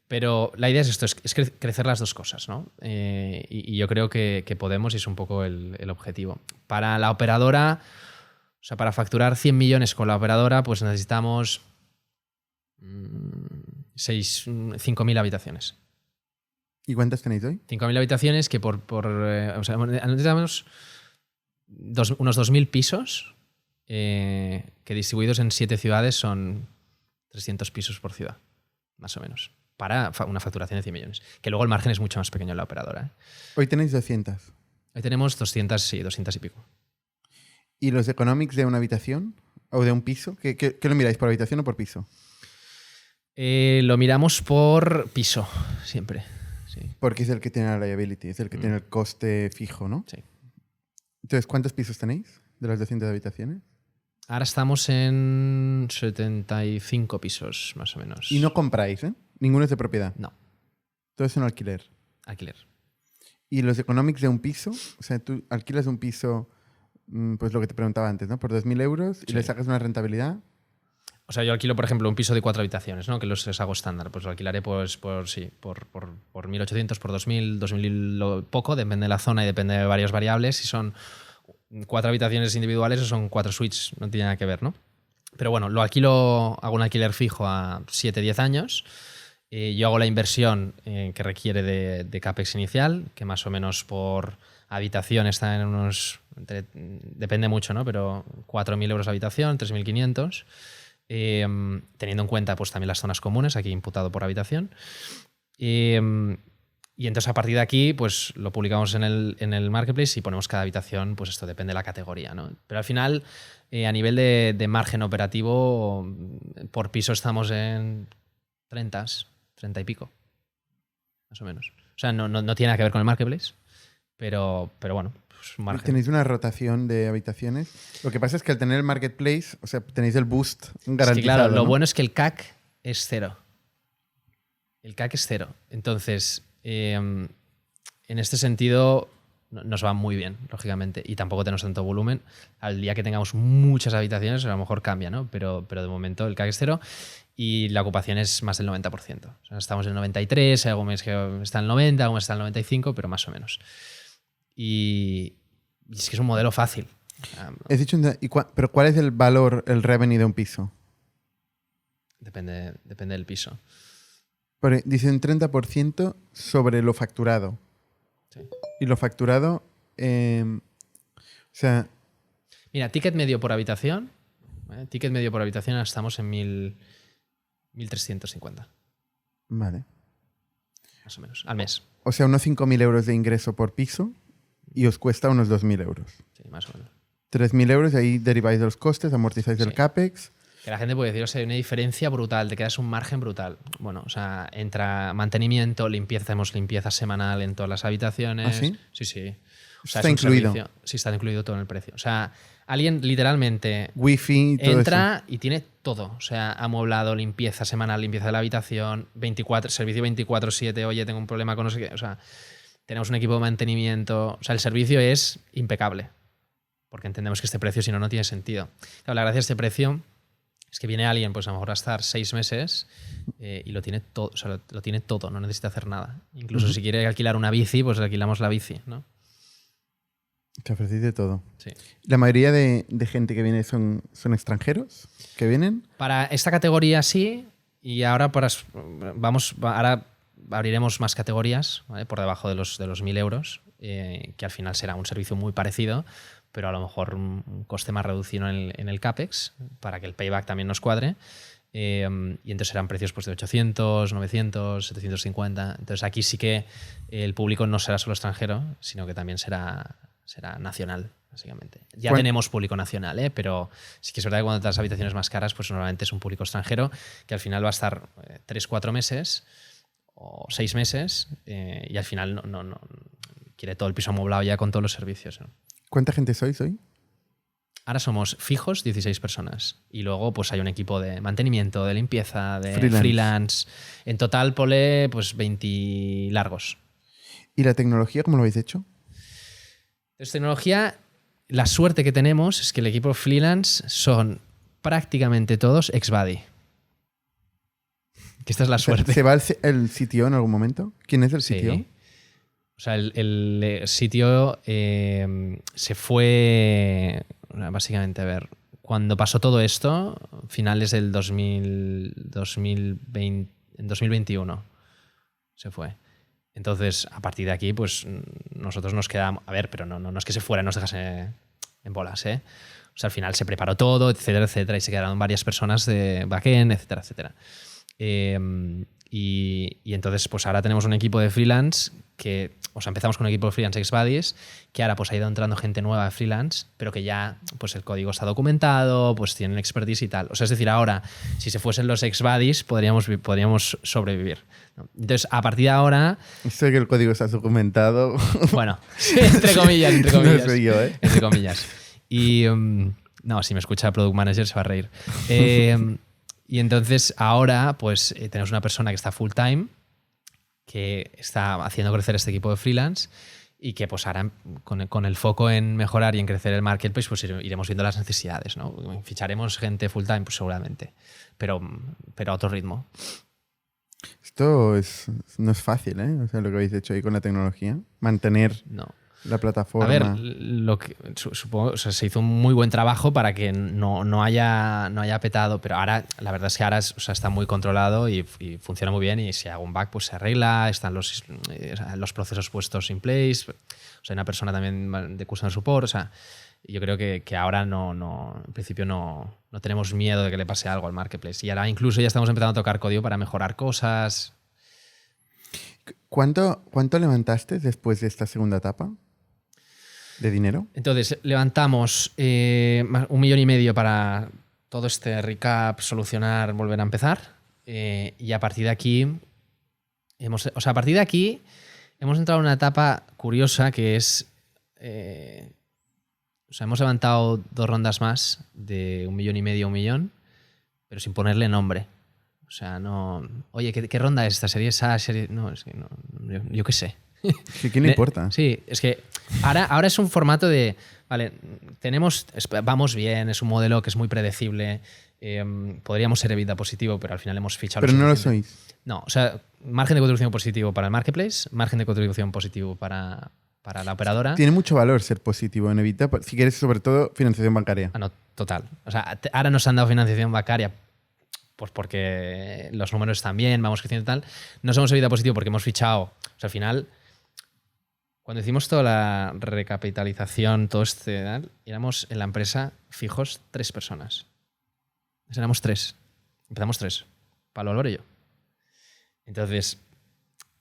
Pero la idea es esto, es crecer las dos cosas, ¿no? Y yo creo que podemos y es un poco el objetivo. Para la operadora, o sea, para facturar 100 millones con la operadora, pues necesitamos 5.000 habitaciones. ¿Y cuántas tenéis hoy? 5.000 habitaciones que o sea, necesitamos unos 2.000 pisos que distribuidos en 7 ciudades son 300 pisos por ciudad, más o menos, para una facturación de 100 millones. Que luego el margen es mucho más pequeño en la operadora, ¿eh? Hoy tenéis 200. Hoy tenemos 200, sí, 200 y pico. ¿Y los economics de una habitación o de un piso? ¿Qué lo miráis, por habitación o por piso? Lo miramos por piso, siempre. Sí. Porque es el que tiene la liability, es el que tiene el coste fijo, ¿no? Sí. Entonces, ¿cuántos pisos tenéis de las 200 habitaciones? Ahora estamos en 75 pisos, más o menos. Y no compráis, ¿eh? Ninguno es de propiedad. No, Todo es en alquiler. alquiler. ¿Y los economics de un piso? O sea, tú alquilas un piso, pues lo que te preguntaba antes, ¿no? Por 2.000 euros y Sí. le sacas una rentabilidad. O sea, yo alquilo, por ejemplo, un piso de 4 habitaciones, ¿no? Que los hago estándar. Pues lo alquilaré por 1.800, por 2.000, 2.000 lo poco, depende de la zona y depende de varias variables. Si son 4 habitaciones individuales o son 4 suites, no tiene nada que ver, ¿no? Pero bueno, lo alquilo, hago un alquiler fijo a 7-10 años. Yo hago la inversión que requiere de CAPEX inicial, que más o menos por habitación está en unos... depende mucho, ¿no? Pero 4.000 euros la habitación, 3.500. Teniendo en cuenta pues también las zonas comunes, aquí imputado por habitación. Y entonces a partir de aquí pues lo publicamos en el marketplace y ponemos cada habitación, pues esto depende de la categoría, ¿no? Pero al final, a nivel de margen operativo, por piso estamos en 30 y pico, más o menos. O sea, no tiene nada que ver con el marketplace, pero bueno, pues un margen. Tenéis una rotación de habitaciones. Lo que pasa es que al tener el marketplace, o sea, tenéis el boost garantizado. Es que, claro, lo ¿no? bueno es que el CAC es cero. El CAC es cero. Entonces, en este sentido, nos va muy bien, lógicamente. Y tampoco tenemos tanto volumen. Al día que tengamos muchas habitaciones, a lo mejor cambia, ¿no? Pero de momento el CAC es cero y la ocupación es más del 90%. O sea, estamos en el 93, algún mes que está en el 90, algún mes está en el 95, pero más o menos. Y es que es un modelo fácil. Has dicho, pero ¿cuál es el valor, el revenue de un piso? Depende del piso. Dicen 30% sobre lo facturado. Sí. Y lo facturado, o sea... Mira, ticket medio por habitación. Ticket medio por habitación estamos en 1.350. Vale. Más o menos. Al mes. O sea, unos 5.000 euros de ingreso por piso y os cuesta unos 2.000 euros. Sí, más o menos. 3.000 euros, ahí deriváis de los costes, amortizáis el Sí. CAPEX. Que la gente puede decir, o sea, hay una diferencia brutal, te quedas un margen brutal. Bueno, o sea, entra mantenimiento, limpieza, hacemos limpieza semanal en todas las habitaciones. ¿Ah, sí? Sí, sí. O Está sea, es un incluido. servicio. Sí, está incluido todo en el precio. O sea, alguien literalmente Wi-Fi, todo entra y tiene todo. O sea, amueblado, limpieza semanal, limpieza de la habitación, servicio 24/7, oye, tengo un problema con no sé qué. O sea, tenemos un equipo de mantenimiento. O sea, el servicio es impecable. Porque entendemos que este precio, si no, no tiene sentido. Claro, la gracia de este precio es que viene alguien, pues a lo mejor a estar 6 meses y lo tiene todo. O sea, lo tiene todo, no necesita hacer nada. Incluso si quiere alquilar una bici, pues le alquilamos la bici, ¿no? Te ofrecéis de todo. Sí. La mayoría de gente que viene son extranjeros que vienen. Para esta categoría sí, y ahora ahora abriremos más categorías, ¿vale? Por debajo de los 1.000 euros, que al final será un servicio muy parecido, pero a lo mejor un coste más reducido en el CAPEX para que el payback también nos cuadre. Y entonces serán precios pues, de 800, 900, 750. Entonces aquí sí que el público no será solo extranjero, sino que también será nacional, básicamente. Ya tenemos público nacional, pero sí que es verdad que cuando te das habitaciones más caras, pues normalmente es un público extranjero que al final va a estar 3-4 meses o 6 meses y al final no quiere todo el piso amoblado ya con todos los servicios, ¿no? ¿Cuánta gente sois hoy? Ahora somos fijos 16 personas y luego pues hay un equipo de mantenimiento, de limpieza, de freelance. En total, ponle pues 20 largos. ¿Y la tecnología cómo lo habéis hecho? Entonces, tecnología, la suerte que tenemos es que el equipo freelance son prácticamente todos ex-Buddy. Que esta es la suerte. ¿Se va el CTO en algún momento? ¿Quién es el CTO? Sí. O sea, el CTO se fue, básicamente, a ver, cuando pasó todo esto, finales del 2020, en 2021 se fue. Entonces, a partir de aquí, pues nosotros nos quedamos, a ver, pero no es que se fuera, nos dejase en bolas, ¿eh? O sea, al final se preparó todo, etcétera, etcétera, y se quedaron varias personas de backend, etcétera, etcétera. Y entonces, pues ahora tenemos un equipo de freelance que, o sea, empezamos con un equipo de freelance ex-Buddies, que ahora pues ha ido entrando gente nueva de freelance, pero que ya pues el código está documentado, pues tienen expertise y tal. O sea, es decir, ahora, si se fuesen los ex-Buddies, podríamos sobrevivir, ¿no? Entonces, a partir de ahora... Sé que el código está documentado. Bueno, entre comillas. No soy yo, ¿eh? Entre comillas. Y... no, si me escucha el Product Manager se va a reír. Y entonces ahora pues tenemos una persona que está full time, que está haciendo crecer este equipo de freelance y que pues ahora con el foco en mejorar y en crecer el marketplace pues iremos viendo las necesidades, ¿no? Ficharemos gente full time pues seguramente, pero a otro ritmo. Esto no es fácil, ¿eh? O sea, lo que habéis hecho ahí con la tecnología. Mantener... No. La plataforma. A ver, supongo, o sea, se hizo un muy buen trabajo para que no haya petado, pero ahora la verdad es que ahora está muy controlado y funciona muy bien, y si hago un bug pues se arregla, están los procesos puestos in place, o sea, hay una persona también de customer support, o sea, yo creo que ahora en principio no tenemos miedo de que le pase algo al marketplace, y ahora incluso ya estamos empezando a tocar código para mejorar cosas. ¿Cuánto levantaste después de esta segunda etapa de dinero? Entonces, levantamos 1,5 millones para todo este recap, solucionar, volver a empezar. Y a partir de aquí, hemos entrado en una etapa curiosa que es... hemos levantado 2 rondas más de 1,5 millones a 1 millón, pero sin ponerle nombre. O sea, no... Oye, ¿qué ronda es esta? ¿Serie esa? No, es que no, yo qué sé. ¿Qué le importa? Sí, es que ahora es un formato de... Vale, vamos bien, es un modelo que es muy predecible, podríamos ser EBITDA positivo, pero al final hemos fichado... Pero no lo sois. No, o sea, margen de contribución positivo para el marketplace, margen de contribución positivo para la operadora. Tiene mucho valor ser positivo en EBITDA, si quieres, sobre todo, financiación bancaria. No, total. O sea, ahora nos han dado financiación bancaria pues porque los números están bien, vamos creciendo y tal. No somos EBITDA positivo porque hemos fichado... O sea, al final... Cuando hicimos toda la recapitalización, todo éramos en la empresa fijos 3 personas. Éramos 3. Empezamos 3. Pablo, Álvaro y yo. Entonces,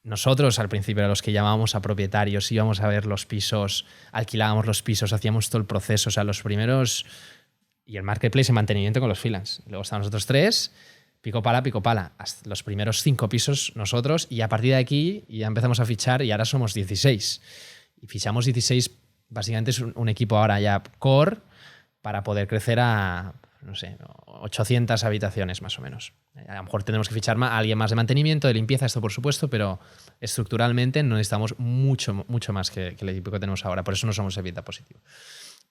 nosotros al principio eran los que llamábamos a propietarios, íbamos a ver los pisos, alquilábamos los pisos, hacíamos todo el proceso. O sea, los primeros... Y el marketplace en mantenimiento con los freelance. Luego estábamos nosotros 3... Pico pala, hasta los primeros 5 pisos nosotros, y a partir de aquí ya empezamos a fichar y ahora somos 16. Y fichamos 16, básicamente es un equipo ahora ya core para poder crecer a, no sé, 800 habitaciones más o menos. A lo mejor tenemos que fichar a alguien más de mantenimiento, de limpieza, esto por supuesto, pero estructuralmente no necesitamos mucho más que el equipo que tenemos ahora. Por eso no somos EBITDA positivo.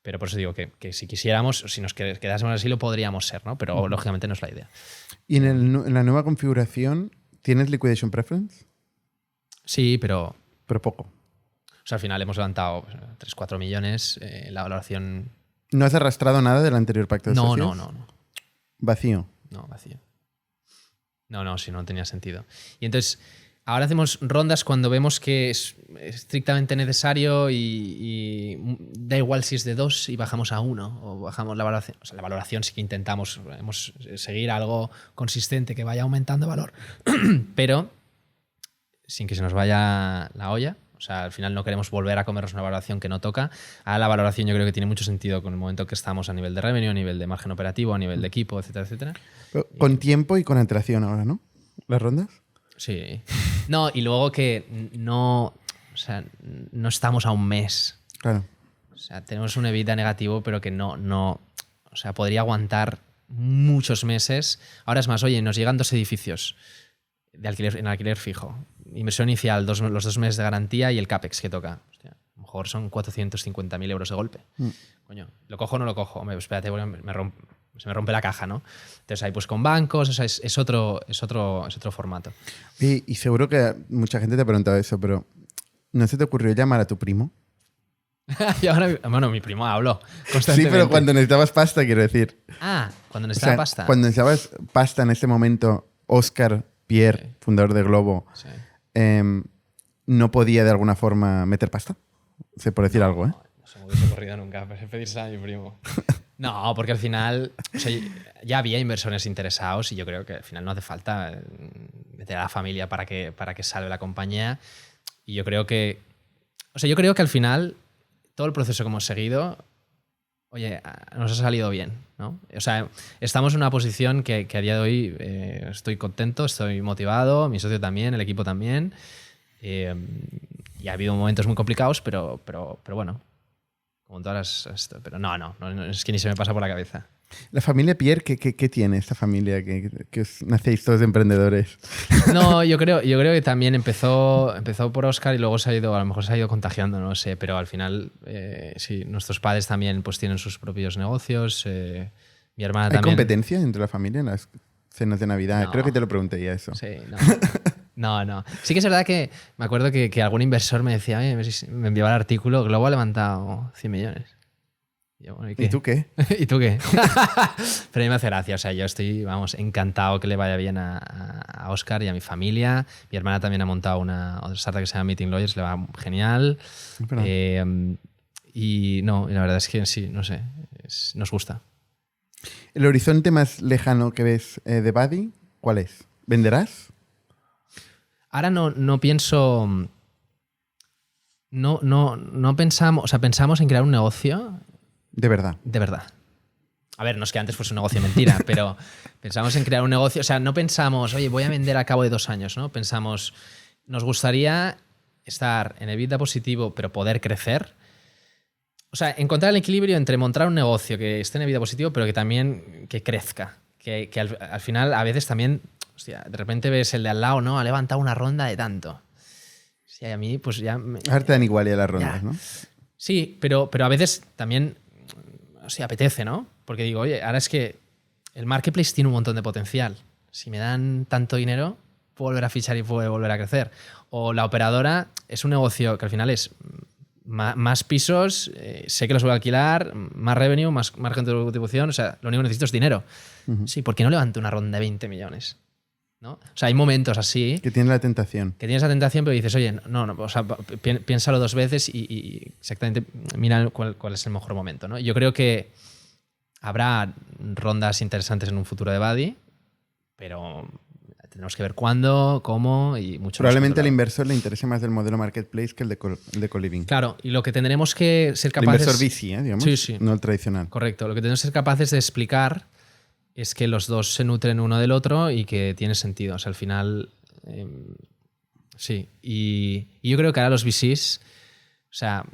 Pero por eso digo que si quisiéramos, si nos quedásemos así, lo podríamos ser, ¿no? Pero lógicamente no es la idea. ¿Y en la nueva configuración tienes liquidation preference? Sí, pero poco. O sea, al final hemos levantado 3-4 millones. La valoración... ¿No has arrastrado nada del anterior pacto de socios? No. ¿Vacío? No, vacío. No, si no tenía sentido. Y entonces, Ahora hacemos rondas cuando vemos que es estrictamente necesario y da igual si es de 2 y bajamos a 1 o bajamos la valoración. O sea, la valoración sí que intentamos seguir algo consistente que vaya aumentando valor, pero sin que se nos vaya la olla. O sea, al final no queremos volver a comernos una valoración que no toca. Ahora la valoración yo creo que tiene mucho sentido con el momento que estamos a nivel de revenue, a nivel de margen operativo, a nivel de equipo, etcétera, etcétera. Pero con tiempo y con antelación ahora, ¿no? ¿Las rondas? Sí. No, y luego que no, o sea, no estamos a un mes. Claro. O sea, tenemos un EBITDA negativo, pero que no, o sea, podría aguantar muchos meses. Ahora es más, oye, nos llegan 2 edificios de alquiler, en alquiler fijo. Inversión inicial, los 2 meses de garantía y el CAPEX que toca. Hostia, a lo mejor son 450.000 euros de golpe. Coño, ¿lo cojo o no lo cojo? Hombre, espérate, se me rompe la caja, ¿no? Entonces ahí pues con bancos, o sea, es otro formato. Y seguro que mucha gente te ha preguntado eso, pero ¿no se te ocurrió llamar a tu primo? Y ahora, bueno, mi primo habló Sí, constantemente. pero cuando necesitabas pasta, quiero decir. Ah, cuando O necesitaba sea, pasta. cuando necesitabas pasta en ese momento, Óscar Pierre, Sí. fundador de Globo, Sí. no podía de alguna forma meter pasta. O sea, por decir algo, ¿eh? No se me hubiese ocurrido nunca pedirse a mi primo. No, porque al final, o sea, ya había inversores interesados y yo creo que al final no hace falta meter a la familia para que salve la compañía. Y yo creo que, o sea, yo creo que al final todo el proceso que hemos seguido, oye, nos ha salido bien, ¿no? O sea, estamos en una posición que a día de hoy estoy contento, estoy motivado, mi socio también, el equipo también. Y ha habido momentos muy complicados, pero bueno, como todas pero no, es que ni se me pasa por la cabeza. La familia Pierre, ¿qué tiene esta familia? Que os nacéis todos emprendedores. No, yo creo que también empezó por Óscar y luego a lo mejor se ha ido contagiando, no sé, pero al final sí, nuestros padres también pues tienen sus propios negocios, mi hermana ¿Hay también. competencia entre la familia en las cenas de Navidad? No. Creo que te lo pregunté ya eso. Sí, no. Sí que es verdad que me acuerdo que algún inversor me decía, oye, me enviaba el artículo, Globo ha levantado 100 millones. Y yo, bueno, ¿Y tú qué? ¿Y tú qué? Pero a mí me hace gracia, o sea, yo estoy, vamos, encantado que le vaya bien a Óscar y a mi familia. Mi hermana también ha montado otra startup que se llama Meeting Lawyers, le va genial. Y no, y la verdad es que sí, no sé, nos gusta. ¿El horizonte más lejano que ves de Buddy, cuál es? ¿Venderás? Ahora no pienso... No pensamos... O sea, pensamos en crear un negocio... De verdad. De verdad. A ver, no es que antes fuese un negocio mentira, pero pensamos en crear un negocio... O sea, no pensamos, oye, voy a vender a cabo de 2 años, ¿no? Pensamos, nos gustaría estar en EBITDA positivo, pero poder crecer. O sea, encontrar el equilibrio entre montar un negocio que esté en EBITDA positivo, pero que también que crezca. Que al final, a veces también... Hostia, de repente ves el de al lado, ¿no? Ha levantado una ronda de tanto. Sí, a mí, pues ya... Ahora te dan igual ya las rondas, Ya. ¿no? Sí, pero a veces también, o sea, apetece, ¿no? Porque digo, oye, ahora es que el marketplace tiene un montón de potencial. Si me dan tanto dinero, puedo volver a fichar y puedo volver a crecer. O la operadora es un negocio que al final es más pisos, sé que los voy a alquilar, más revenue, más margen de distribución, o sea, lo único que necesito es dinero. Sí, ¿por qué no levanto una ronda de 20 millones? ¿No? O sea, hay momentos así Que tiene la tentación. que tienes la tentación, pero dices, oye, no, o sea, piénsalo 2 veces y exactamente mira cuál es el mejor momento, ¿no? Yo creo que habrá rondas interesantes en un futuro de Buddy, pero tenemos que ver cuándo, cómo y mucho Probablemente más. al inversor le interese más el modelo marketplace que el de co-living. Claro, y lo que tendremos que ser El capaces... inversor VC, digamos, Sí. no el tradicional. Correcto, lo que tenemos que ser capaces de explicar es que los dos se nutren uno del otro y que tiene sentido. O sea, al final, sí. Y yo creo que ahora los VCs, o sea,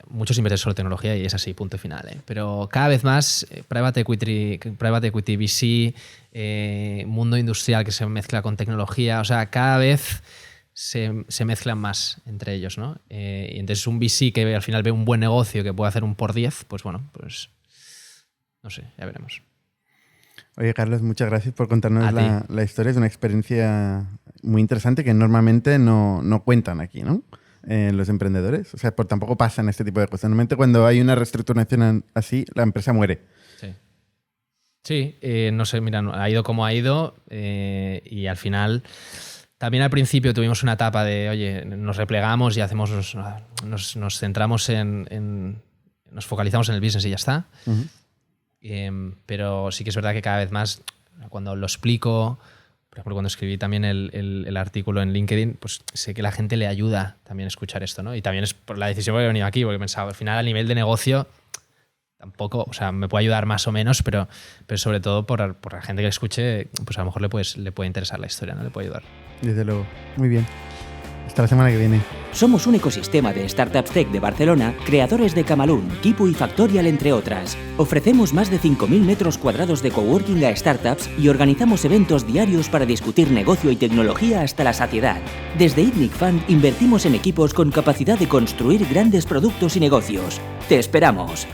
muchos invierten solo en tecnología y es así, punto final. Pero cada vez más, private equity VC, mundo industrial que se mezcla con tecnología, o sea, cada vez se mezclan más entre ellos, ¿no? Y entonces un VC que al final ve un buen negocio que puede hacer un por 10, pues bueno, pues no sé, ya veremos. Oye, Carlos, muchas gracias por contarnos A ti. la historia. Es una experiencia muy interesante que normalmente no cuentan aquí, ¿no? Los emprendedores. O sea, tampoco pasan este tipo de cosas. Normalmente cuando hay una reestructuración así, la empresa muere. Sí, no sé, mira, ha ido como ha ido y al final También al principio tuvimos una etapa de, oye, nos replegamos y hacemos nos centramos nos focalizamos en el business y ya está. Pero sí que es verdad que cada vez más, cuando lo explico, por ejemplo, cuando escribí también el artículo en LinkedIn, pues sé que la gente le ayuda también a escuchar esto, ¿no? Y también es por la decisión que he venido aquí, porque pensaba, al final a nivel de negocio tampoco, o sea, me puede ayudar más o menos, pero sobre todo por la gente que escuche, pues a lo mejor le puede interesar la historia, ¿no? Le puede ayudar. Desde luego. Muy bien. Hasta la semana que viene. Somos un ecosistema de startups tech de Barcelona, creadores de Camalún, Kipu y Factorial, entre otras. Ofrecemos más de 5.000 metros cuadrados de coworking a startups y organizamos eventos diarios para discutir negocio y tecnología hasta la saciedad. Desde ITNIC Fund invertimos en equipos con capacidad de construir grandes productos y negocios. ¡Te esperamos!